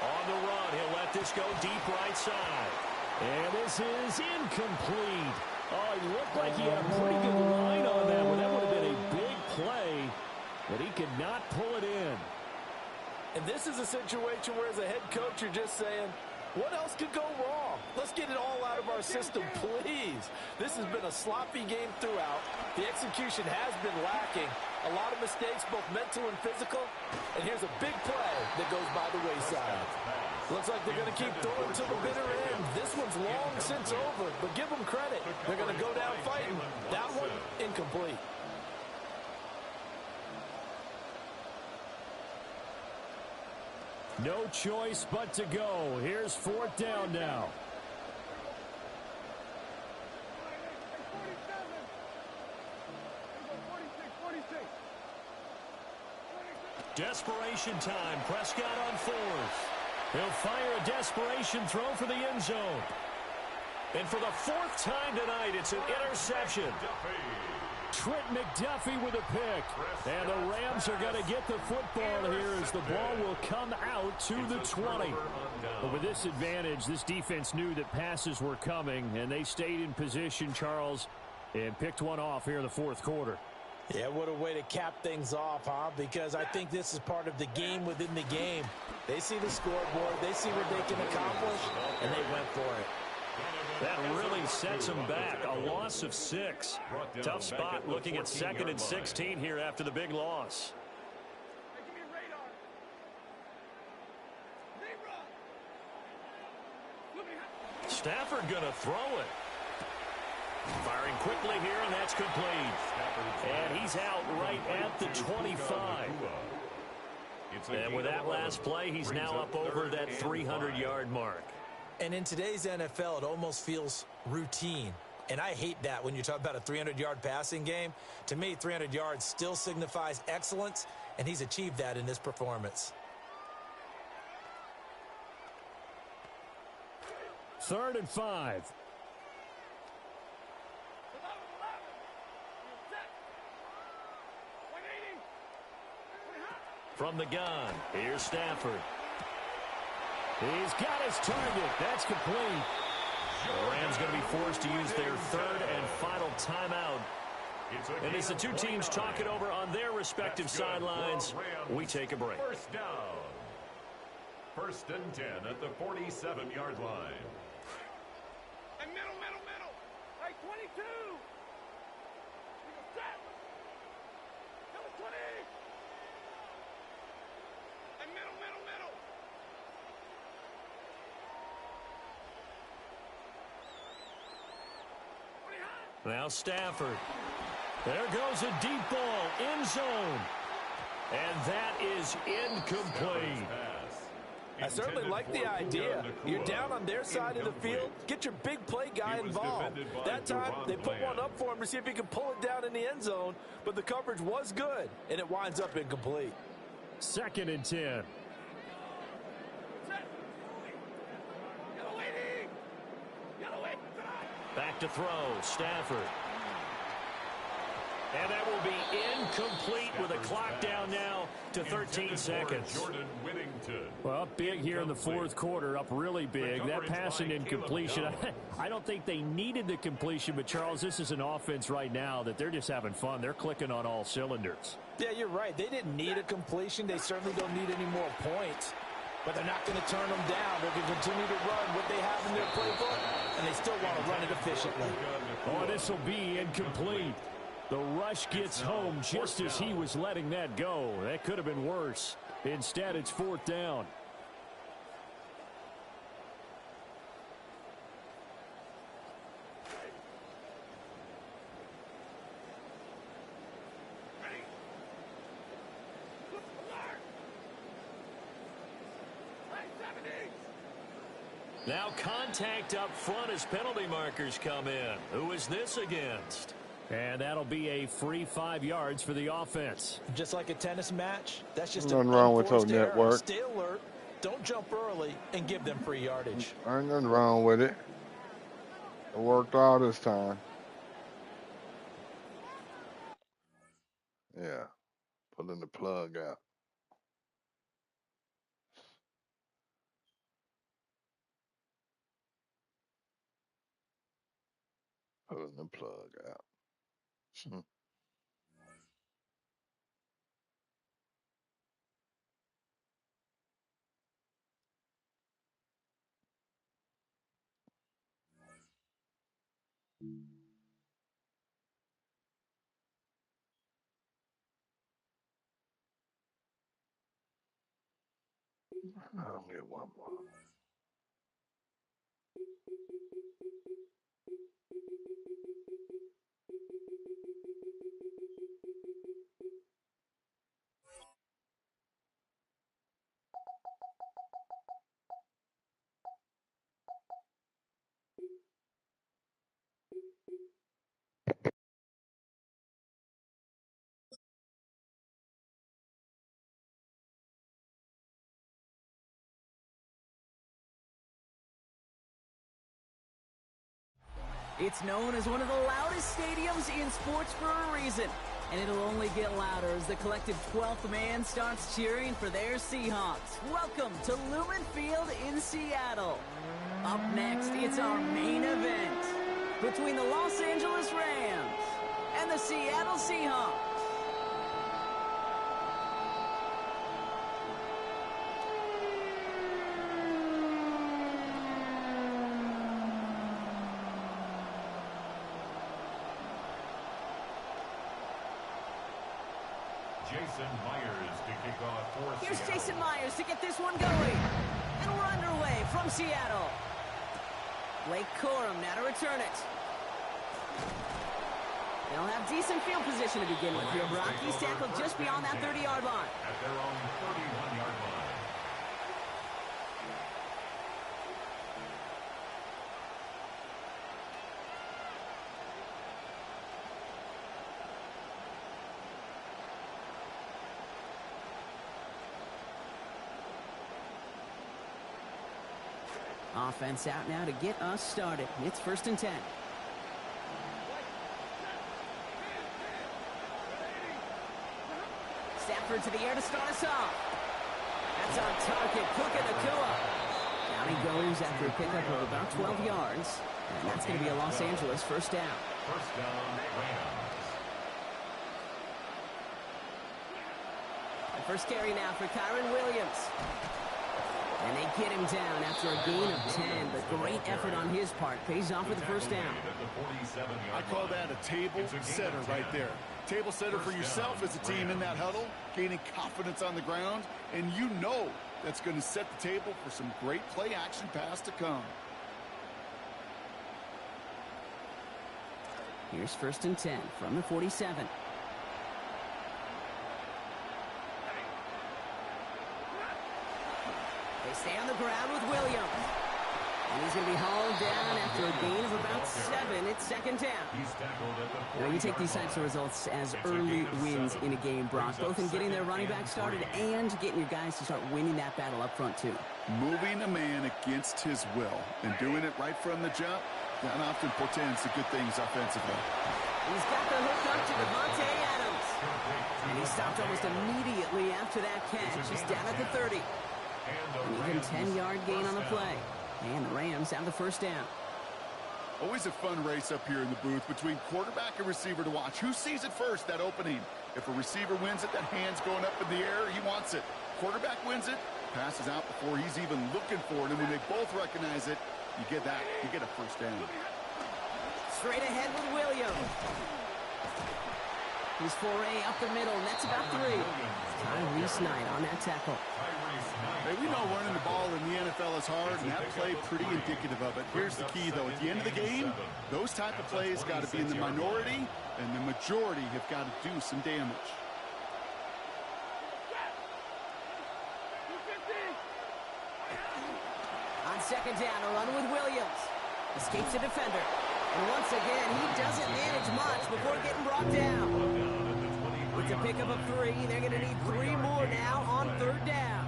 On the run, he'll let this go deep right side. And this is incomplete. Oh, he looked like he had a pretty good line on that one. That would have been a big play, but he could not pull it in. And this is a situation where as a head coach, you're just saying, what else could go wrong? Let's get it all out of our system, please. This has been a sloppy game throughout. The execution has been lacking. A lot of mistakes, both mental and physical. And here's a big play that goes by the wayside. Looks like they're going to keep throwing to the bitter end. This one's long since over, but give them credit. They're going to go down fighting. That one, incomplete. No choice but to go. Here's fourth down now. Desperation time. Prescott on fourth. He'll fire a desperation throw for the end zone. And for the 4th time tonight, it's an interception. Trent McDuffie with a pick. And the Rams are going to get the football here as the ball will come out to the 20. But with this advantage, this defense knew that passes were coming, and they stayed in position, Charles, and picked one off here in the fourth quarter. Yeah, what a way to cap things off, huh? Because I think this is part of the game within the game. They see the scoreboard, they see what they can accomplish, and they went for it. That really sets them back. A loss of 6. Tough spot looking at 2nd and 16 here after the big loss. Stafford going to throw it. Firing quickly here, and that's complete. And he's out right at the 25. And with that last play, he's now up over that 300-yard mark. And in today's NFL, it almost feels routine. And I hate that when you talk about a 300-yard passing game. To me, 300 yards still signifies excellence, and he's achieved that in this performance. 3rd and 5. From the gun, here's Stafford. He's got his target. That's complete. The Rams going to be forced to use their 3rd and final timeout. And as the two teams talk it over on their respective sidelines, we take a break. First down. 1st and 10 at the 47-yard line. And middle. Hey, 22. Number 20. And middle. Now Stafford. There goes a deep ball, end zone. And that is incomplete. I certainly like the idea. You're down on their side of the field. Get your big play guy involved. That time, they put one up for him to see if he can pull it down in the end zone, but the coverage was good, and it winds up incomplete. 2nd and 10. Back to throw, Stafford. And that will be incomplete with a clock down now to 13 seconds. Well, up big here in the 4th quarter, up really big. That passing incompletion, I don't think they needed the completion, but Charles, this is an offense right now that they're just having fun. They're clicking on all cylinders. Yeah, you're right. They didn't need a completion. They certainly don't need any more points. But they're not going to turn them down. They're going to continue to run what they have in their playbook, and they still want to run it efficiently. Oh, this will be incomplete. The rush gets home just as he was letting that go. That could have been worse. Instead, it's 4th down. Now contact up front as penalty markers come in. Who is this against? And that'll be a free 5 yards for the offense. Just like a tennis match, that's just nothing wrong with your error. network. Stay alert, don't jump early, and give them free yardage. Ain't nothing wrong with it. It worked all this time. Yeah, pulling the plug out. Pulling the plug out. I'll get one more. It's known as one of the loudest stadiums in sports for a reason, and it'll only get louder as the collective 12th man starts cheering for their Seahawks. Welcome to Lumen Field in Seattle. Up next, it's our main event between the Los Angeles Rams and the Seattle Seahawks. Jason Myers to kick off for Here's Seattle. Jason Myers to get this one going. And we're underway from Seattle. Blake Corum now to return it. They'll have decent field position to begin with here. Rockies tackled just beyond that 30-yard line. At their own 31-yard line. Offense out now to get us started. It's 1st and 10. Stafford to the air to start us off. That's on target. Cook and Nakua. Down he goes after a pickup of about 12 yards. And that's going to be a Los Angeles 1st down. First down, Rams. The first carry now for Kyron Williams. And they get him down after a gain of 10. But great effort on his part. Pays off with the 1st down. I call that a table setter right there. Table setter for yourself as a team in that huddle, gaining confidence on the ground, and you know that's going to set the table for some great play action pass to come. Here's 1st and 10 from the 47. They stay on the ground with Williams. And he's going to be hauled down after a gain of about 7. It's 2nd down. Now, you take these types of results as early wins in a game, Brock, both in getting their running back started and getting your guys to start winning that battle up front, too. Moving a man against his will and doing it right from the jump, that often portends to good things offensively. He's got the hook up to Devontae Adams. And he stopped almost immediately after that catch. He's down at the 30. An even 10-yard gain on the play. And the Rams have the 1st down. Always a fun race up here in the booth between quarterback and receiver to watch. Who sees it first, that opening? If a receiver wins it, that hand's going up in the air, he wants it. Quarterback wins it, passes out before he's even looking for it. And when they both recognize it, you get that. You get a 1st down. Straight ahead with Williams. His foray up the middle, and that's about 3. Tyrese Knight on that tackle. Hey, we know running the ball in the NFL is hard, and that play pretty indicative of it. Here's the key, though. At the end of the game, those type of plays got to be in the minority, and the majority have got to do some damage. On 2nd down, a run with Williams. Escapes the defender. And once again, he doesn't manage much before getting brought down. It's a pickup of 3. They're going to need 3 more now on 3rd down.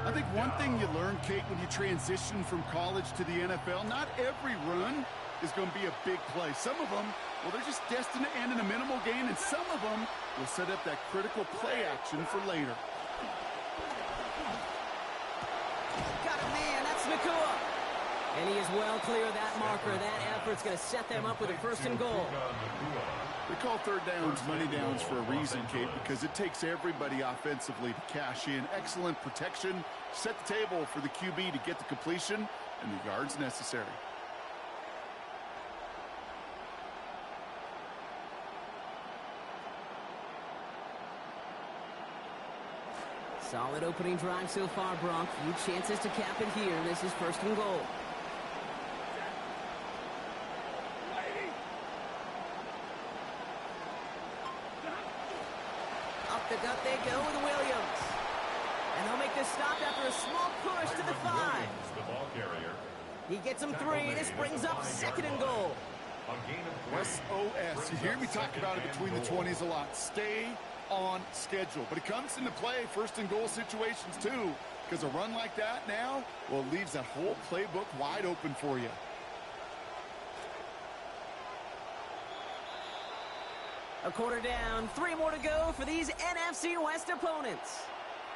I think one thing you learn, Kate, when you transition from college to the NFL, not every run is going to be a big play. Some of them, well, they're just destined to end in a minimal gain, and some of them will set up that critical play action for later. Got a man, that's Nakua. And he is well clear of that marker. That effort's going to set them up with a 1st and goal. We call 3rd downs money downs for a reason, Kate, because it takes everybody offensively to cash in. Excellent protection, set the table for the QB to get the completion and the yards necessary. Solid opening drive so far, Brock. Few chances to cap it here. This is 1st and goal. Up the gut they go with Williams. And they'll make this stop after a small push to the 5. He gets him 3. This brings up 2nd and goal. SOS. You hear me talk about it between the 20s a lot. Stay on schedule. But it comes into play 1st and goal situations too, because a run like that now, well, it leaves that whole playbook wide open for you. A quarter down, 3 more to go for these NFC West opponents.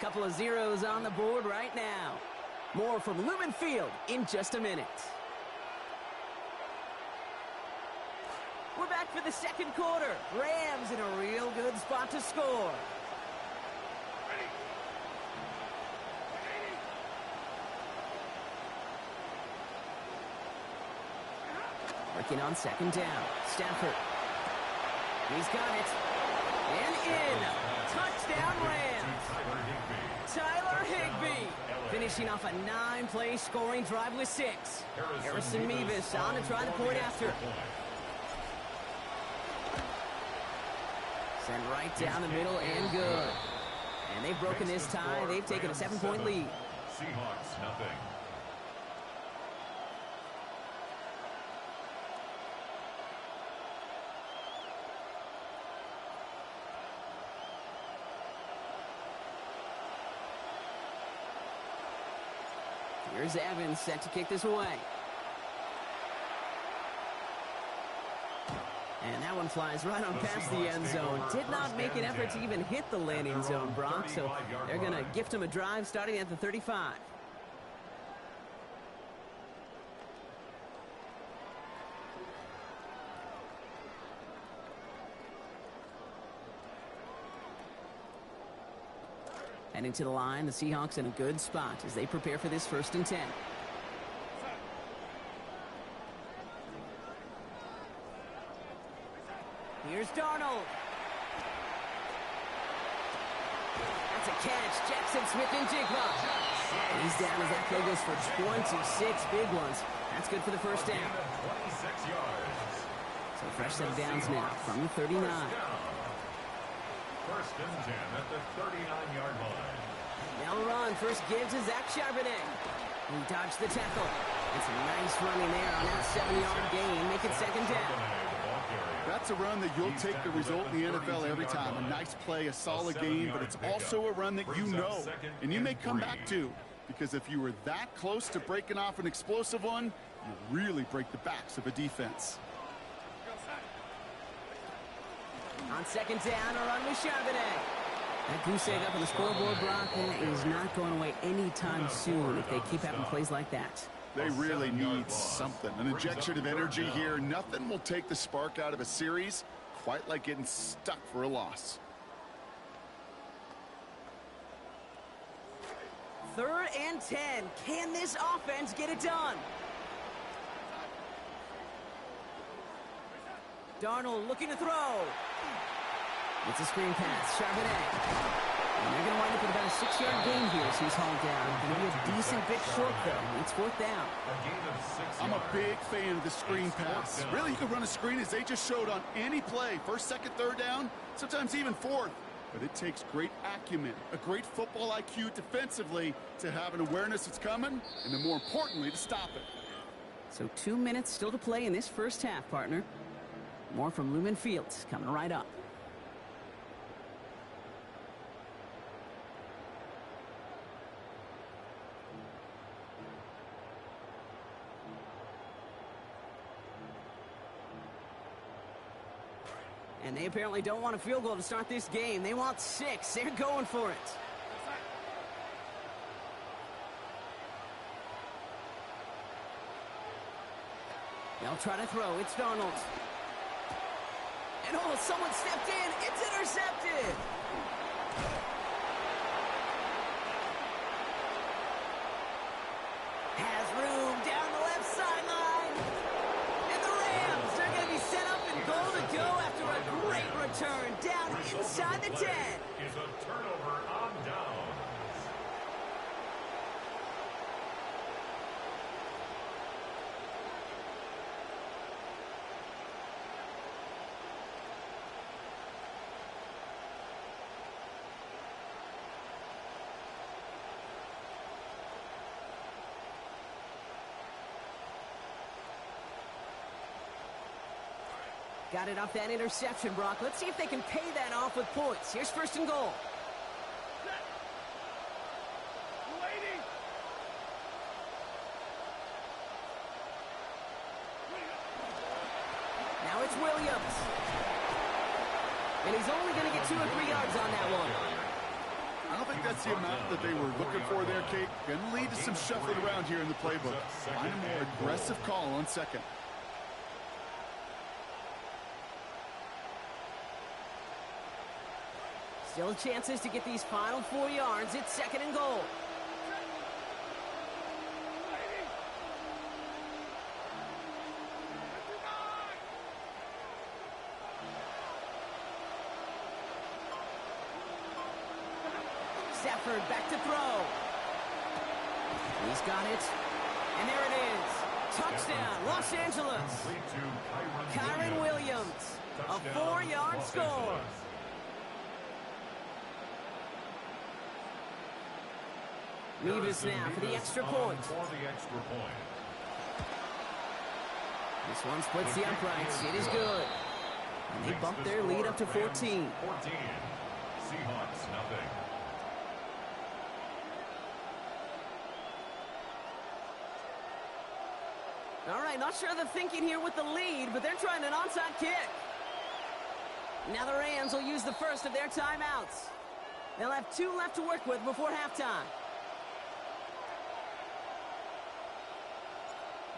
Couple of zeros on the board right now. More from Lumen Field in just a minute. We're back for the 2nd quarter. Rams in a real good spot to score. Working on 2nd down. Stafford. He's got it. And in. Touchdown Rams. Tyler Higbee finishing off a 9-play scoring drive with 6. Harrison Mevis on to try the point after. Sent right down the middle and good. And they've broken this tie. They've taken a 7-point lead. Seahawks, nothing. Here's Evans set to kick this away. And that one flies right on past the end zone. Did not make an effort to even hit the landing zone, Brock. So they're going to gift him a drive starting at the 35. Heading to the line, the Seahawks in a good spot as they prepare for this 1st and 10. Here's Darnold. That's a catch. Jackson Smith-Njigba. He's down as that play goes for 26 big ones. That's good for the 1st down. 26 yards. So fresh set of downs now from the 39. First and 10 at the 39-yard line. They'll run. First give to Zach Charbonnet. He dodged the tackle. And some nice running there on that 7-yard gain. Make it second down. That's a run that you'll take the result in the NFL every time. A nice play, a solid game, but it's also a run that you know and you may come back to, because if you were that close to breaking off an explosive one, you really break the backs of a defense. On second down, a run with Charbonnet. That goose egg up on the scoreboard block is not going away anytime soon if they keep having plays like that. They really need something, an injection of energy here. Nothing will take the spark out of a series quite like getting stuck for a loss. Third and 10. Can this offense get it done? Darnold looking to throw. It's a screen pass. Charbonnet. And they're going to wind up with about a 6-yard gain here as he's hauled down. Going to be a decent bit short, though. It's fourth down. I'm a big fan of the screen pass. Really, you can run a screen as they just showed on any play. First, second, third down, sometimes even fourth. But it takes great acumen, a great football IQ defensively to have an awareness it's coming, and then more importantly, to stop it. So 2 minutes still to play in this first half, partner. More from Lumen Fields coming right up. And they apparently don't want a field goal to start this game. They want 6. They're going for it. They'll try to throw. It's Darnold. And oh, someone stepped in. It's intercepted. Has room down the left sideline. And the Rams are going to be set up and goal to go after a great return down inside the 10. Is a turnover on downs. Got it off that interception, Brock. Let's see if they can pay that off with points. Here's first and goal. Now it's Williams. And he's only going to get 2 or 3 yards on that one. I don't think that's the amount that they were looking for there, Kate. Going to lead to some shuffling around here in the playbook. Find a more aggressive call on second. Still chances to get these final 4 yards. It's second and goal. Stafford back to throw. He's got it. And there it is. Touchdown, Los Angeles. Kyron Williams. A 4-yard score. Mevis now for the extra point. This one splits the uprights. It is good. And they bump their lead up to 14. Seahawks nothing. All right, not sure of the thinking here with the lead, but they're trying an onside kick. Now the Rams will use the first of their timeouts. They'll have 2 left to work with before halftime.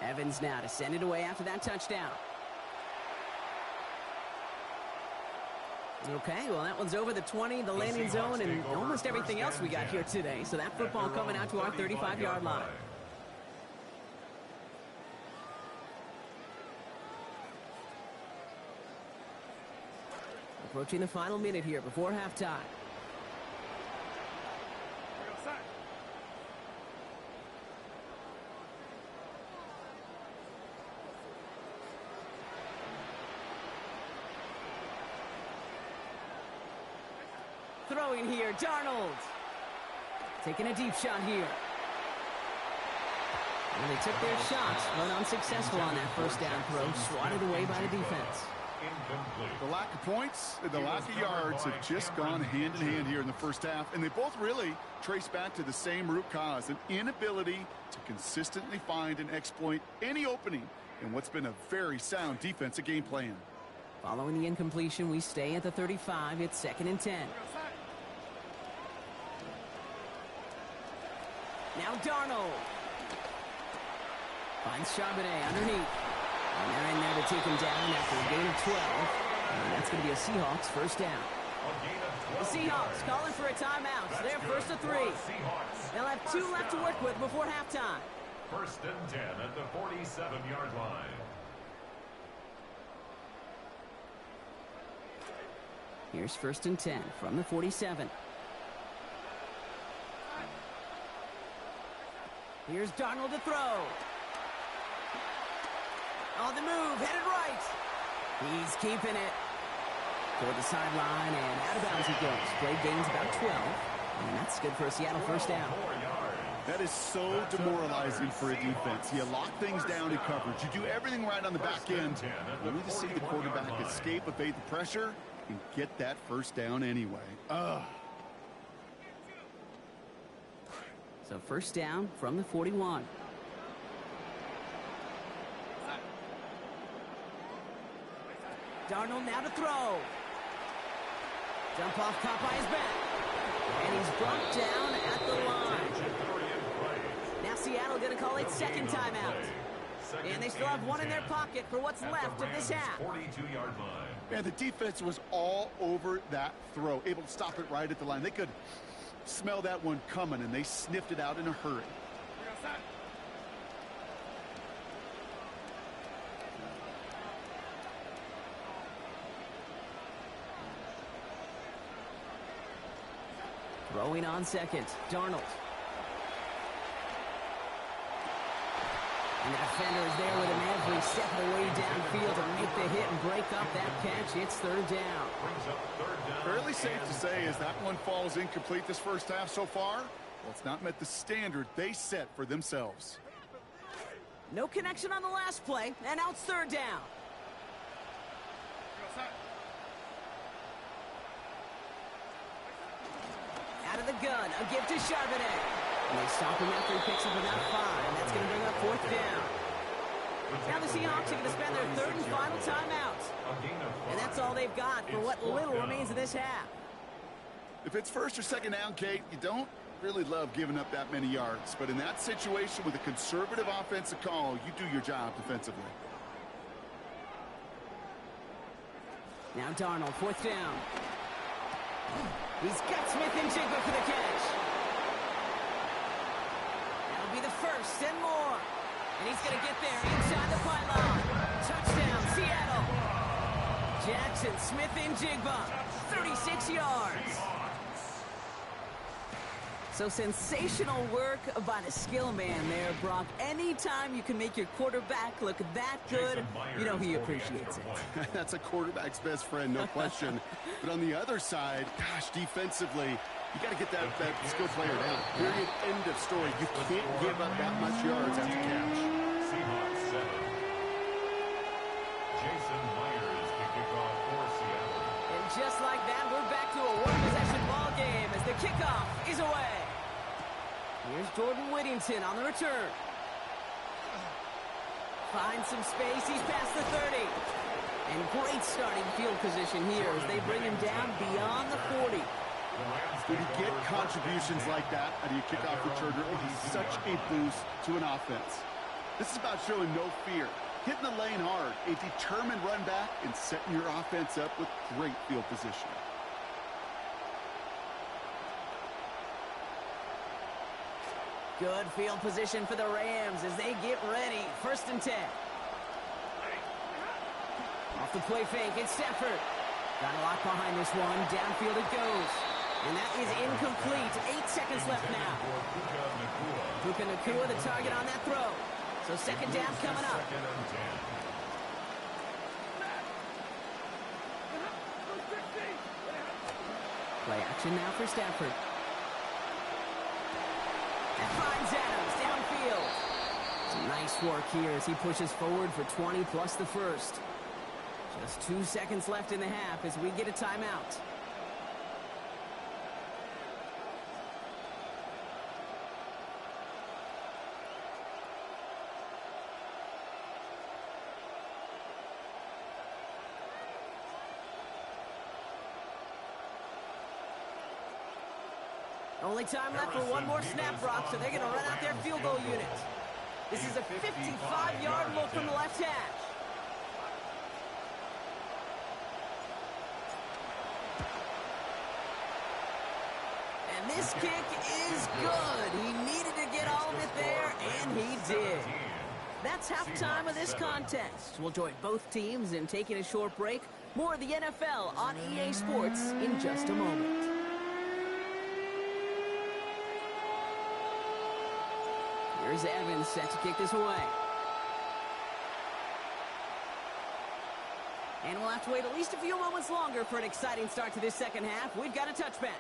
Evans now to send it away after that touchdown. Okay, well, that one's over the 20, the landing zone, and almost everything else we got here today. So that football coming out to our 35-yard line. Approaching the final minute here before halftime. throwing here. Darnold. Taking a deep shot here. And they took their shots, but unsuccessful on that first down throw. Swatted away by the defense. The lack of points and the lack of yards have just gone hand in hand here in the first half, and they both really trace back to the same root cause, an inability to consistently find and exploit any opening in what's been a very sound defensive game plan. Following the incompletion, we stay at the 35. It's 2nd and 10. Now Darnold. Finds Charbonnet underneath. And they're in there to take him down after a gain of 12. And that's going to be a Seahawks first down. The Seahawks calling for a timeout. So they're 1st and 3. They'll have 2 left to work with before halftime. 1st and 10 at the 47-yard line. Here's 1st and 10 from the 47. Here's Darnold to throw. On the move, headed right. He's keeping it. Toward the sideline and out of bounds he goes. Play gains about 12. And that's good for a Seattle first down. That is so demoralizing for a defense. You lock things down in coverage. You do everything right on the back end. Only to see the quarterback escape, evade the pressure, and get that first down anyway. So first down from the 41. Darnold now to throw. Jump off Popeye's back. And he's brought down at the line. Now Seattle going to call it 2nd timeout. And they still have 1 in their pocket for what's left of this half. 42-yard line. And the defense was all over that throw, able to stop it right at the line. They could smell that one coming, and they sniffed it out in a hurry. Throwing on 2nd, Darnold. And the defender is there with him every step of the way downfield to make the hit and break up that catch. It's 3rd down. Fairly safe to say as that one falls incomplete this first half so far. Well, it's not met the standard they set for themselves. No connection on the last play, and now it's 3rd down. Out of the gun, a give to Charbonnet. And they stop him after he picks up about 5, and that's going to bring up 4th down. Now the Seahawks are going to spend their 3rd and final timeout. And that's all they've got for what little remains of this half. If it's 1st or 2nd down, Kate, you don't really love giving up that many yards. But in that situation with a conservative offensive call, you do your job defensively. Now Darnold, 4th down. He's got Smith and Jigba for the catch. That'll be the 1st and more. And he's going to get there inside the pylon. Touchdown, Seattle. Jackson, Smith and Jigba, 36 yards. So sensational work by the skill man there, Brock. Anytime you can make your quarterback look that good, you know he appreciates it. That's a quarterback's best friend, no question. But on the other side, gosh, defensively, you got to get that skill player down. Period, end of story. You can't give up that much yards after catch. Seahawks 7. Jason Myers to kick off for Seattle. And just like that, we're back to a one-possession ball game as the kickoff is away. Here's Jordan Whittington on the return. Finds some space. He's past the 30. And great starting field position here as they bring him down beyond the 40. When you get contributions like that out of your kickoff returner, it is such a boost to an offense. This is about showing no fear, hitting the lane hard, a determined run back, and setting your offense up with great field position. Good field position for the Rams as they get ready. 1st and 10. Off the play fake, it's Stafford. Got a lot behind this one. Downfield it goes. And that is incomplete. 8 seconds left now. Puka Nacua, the target on that throw. So 2nd down coming up. Play action now for Stafford. And finds Adams downfield. Some nice work here as he pushes forward for 20 plus the first. Just 2 seconds left in the half as we get a timeout. Only time left for one more snap, Brock, so they're going to run out their field goal unit. This is a 55-yard look from the left hash. And this kick is good. He needed to get all of it there, and he did. That's halftime of this contest. We'll join both teams in taking a short break. More of the NFL on EA Sports in just a moment. Here's Evans set to kick this away. And we'll have to wait at least a few moments longer for an exciting start to this second half. We've got a touchback.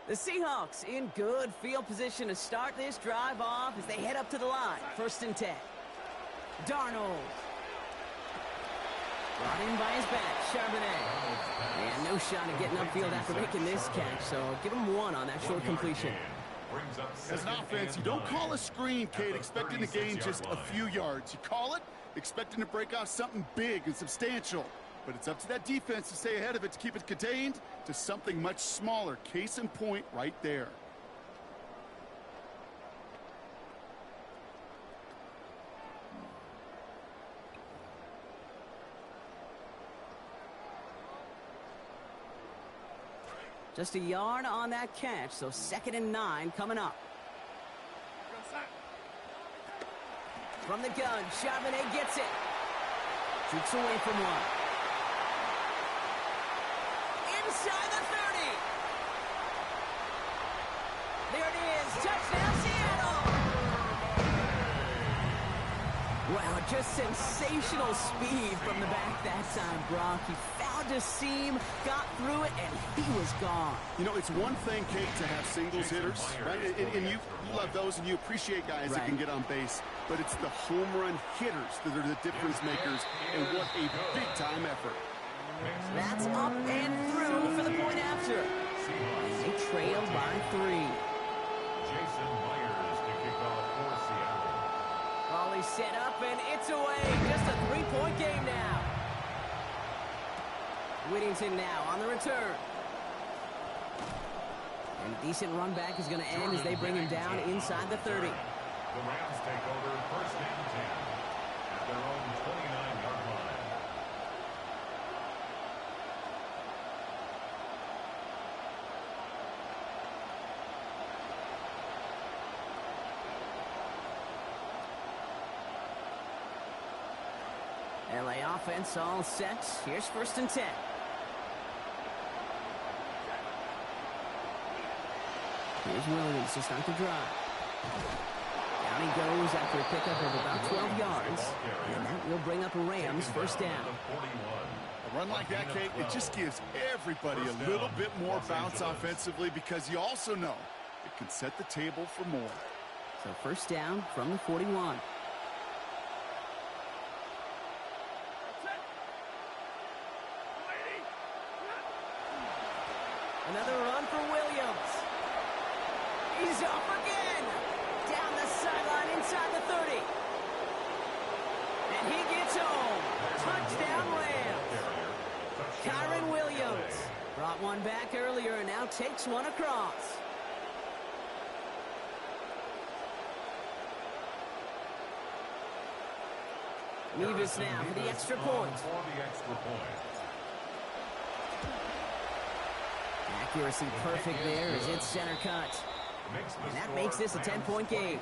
The Seahawks in good field position to start this drive off as they head up to the line. 1st and 10. Darnold. Brought in by his back, Charbonnet. And no shot at getting upfield after making this catch, so give him 1 on that short completion. As an offense, you don't call a screen, Kate, expecting to gain just a few yards. You call it expecting to break off something big and substantial. But it's up to that defense to stay ahead of it, to keep it contained to something much smaller. Case in point right there. Just a yard on that catch, so 2nd and 9 coming up. From the gun, Charbonnet gets it. Shoots away from 1. Inside the 30. There it is. Touchdown, Seattle. Wow, just sensational speed from the back that time, Brock. He found a seam, got through it, and he was gone. You know, it's one thing, Kate, to have singles hitters, right? And you love those, and you appreciate guys that can get on base. But it's the home run hitters that are the difference makers, and what a big-time effort. That's up and through for the point after. And they trailed by 3. Jason Myers to kick off for Seattle. Ball is set up, and it's away. Just a 3-point game now. Whittington now on the return. And a decent run back is going to end as they bring him down inside the 30. The Rams take over 1st and 10 at their own 29-yard line. LA offense all set. Here's 1st and 10. Here's Williams to start the drive. Down he goes after a pickup of about 12 yards. And that will bring up a Rams 1st down. A run like that, Kate, it just gives everybody a little bit more bounce offensively because you also know it can set the table for more. So 1st down from the 41. Another run for Williams. He's off again. Down the sideline inside the 30. And he gets home. Touchdown Rams. Kyron Williams brought one back earlier and now takes one across. Nevis now for the extra point. Accuracy perfect there as it's center cut. And that makes this a 10-point game.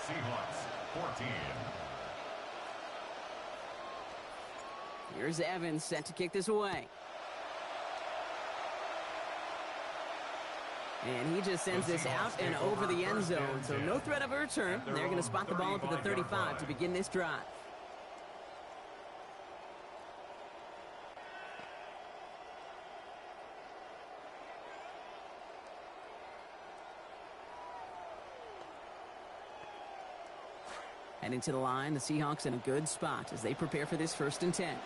Seahawks 14. Here's Evans set to kick this away. And he just sends this out and over the end zone, so no threat of a return. They're going to spot the ball up at the 35 to begin this drive. Heading to the line, the Seahawks in a good spot as they prepare for this 1st and 10.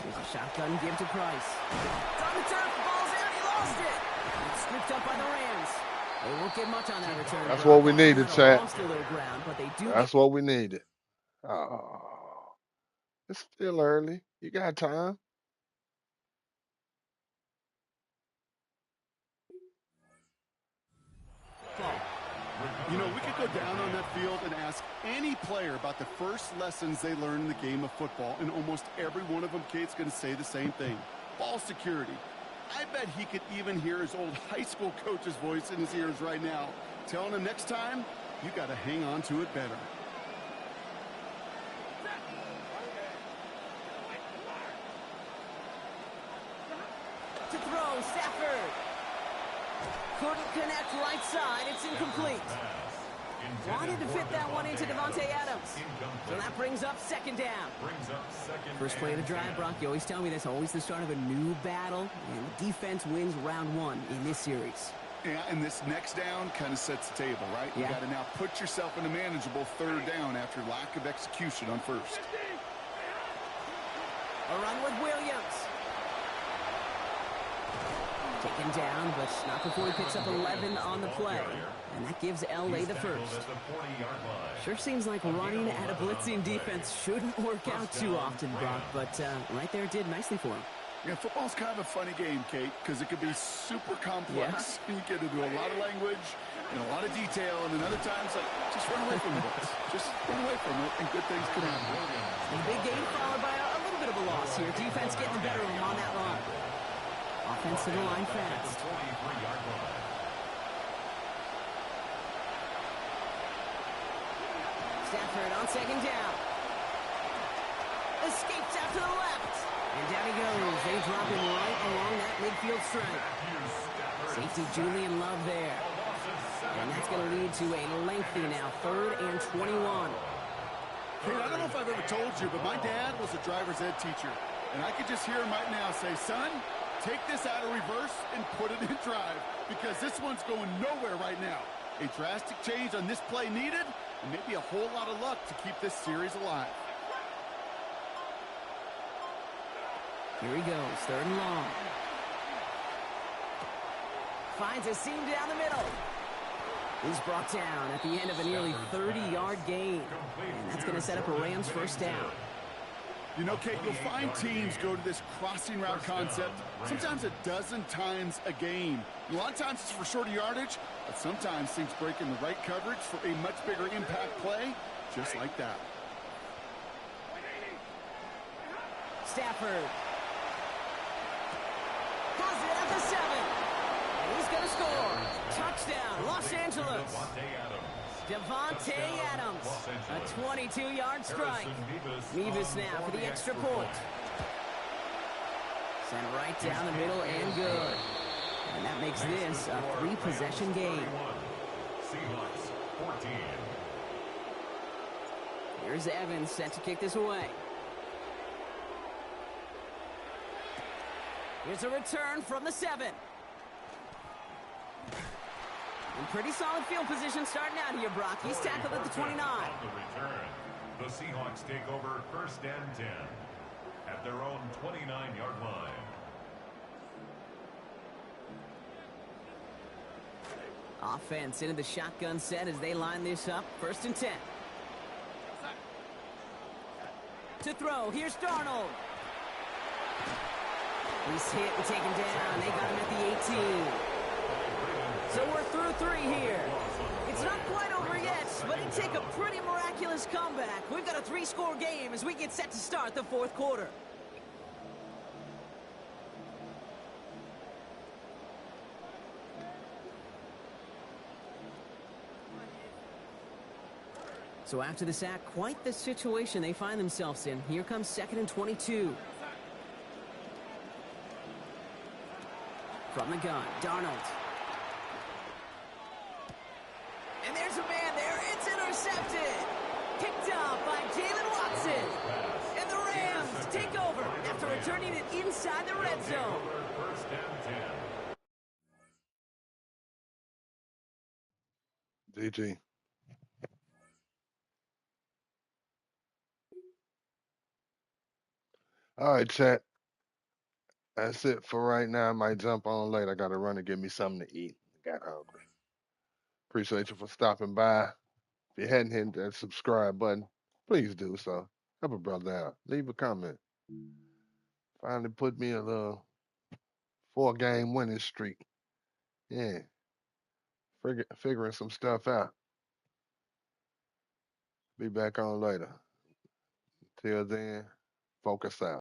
Here's a shotgun give to Price. It's on the turf, the ball's out, he lost it. It's scooped up by the Rams. They won't get much on that return. That's what we needed, Chad. That's what we needed. Oh, it's still early. You got time. You know, we could go down on that field and ask any player about the first lessons they learned in the game of football, and almost every one of them, Kate's going to say the same thing. Ball security. I bet he could even hear his old high school coach's voice in his ears right now, telling him next time, you got to hang on to it better. To throw, Stafford. Couldn't connect right side. It's incomplete. Wanted to fit that one into Davante Adams. So that brings up 2nd down. First play of the drive, Brock, you always tell me that's always the start of a new battle. And the defense wins round 1 in this series. Yeah, and this next down kind of sets the table, right? You got to now put yourself in a manageable 3rd down after lack of execution on 1st. A run with Williams. Taken down, but not before he picks up 11 on the play. And that gives L.A. the 1st. Sure seems like running at a blitzing defense shouldn't work out too often, Brock, but right there it did nicely for him. Yeah, football's kind of a funny game, Kate, because it could be super complex. Yeah. You get into a lot of language and a lot of detail, and then other times, like, just run away from it. Just run away from it, and good things can happen. A big game followed by a little bit of a loss here. Defense getting the better of him on that run. Offense to the line fast. Stafford on 2nd down. Escapes out to the left. And down he goes. They drop him right along that midfield stripe. Safety Julian Love there. And that's going to lead to a lengthy now 3rd and 21. Kate, I don't know if I've ever told you, but my dad was a driver's ed teacher. And I could just hear him right now say, son, take this out of reverse and put it in drive, because this one's going nowhere right now. A drastic change on this play needed, and maybe a whole lot of luck to keep this series alive. Here he goes, 3rd and long. Finds a seam down the middle. He's brought down at the end of a nearly 30-yard gain. And that's going to set up a Rams 1st down. You know, Kate, you'll find teams go to this crossing route concept sometimes a dozen times a game. A lot of times it's for shorter yardage, but sometimes things break in the right coverage for a much bigger impact play, just like that. Stafford. Has it at the 7. And he's going to score. Touchdown, Los Angeles. Davante Adams, a 22-yard strike. Nevis now for the extra point. Sent right down the middle and good. And that makes this a 3-possession game. Here's Evans set to kick this away. Here's a return from the 7. In pretty solid field position starting out here, Brock. He's tackled at the 29. The Seahawks take over 1st and 10 at their own 29-yard line. Offense into the shotgun set as they line this up. 1st and 10. To throw, here's Darnold. He's hit and taken down. They got him at the 18. So we're through 3 here. It's not quite over yet, but it'd take a pretty miraculous comeback. We've got a 3-score game as we get set to start the 4th quarter. So after the sack, quite the situation they find themselves in. Here comes 2nd and 22. From the gun, Darnold. And there's a man there. It's intercepted. Picked off by Jalen Watson. And the Rams take over after returning it inside the red zone. First and 10. DG. All right, chat. That's it for right now. I might jump on later. I got to run and get me something to eat. Got hungry. Appreciate you for stopping by. If you hadn't hit that subscribe button, please do so. Help a brother out. Leave a comment. Finally put me a little 4-game winning streak. Yeah. Figuring some stuff out. Be back on later. Till then, focus out.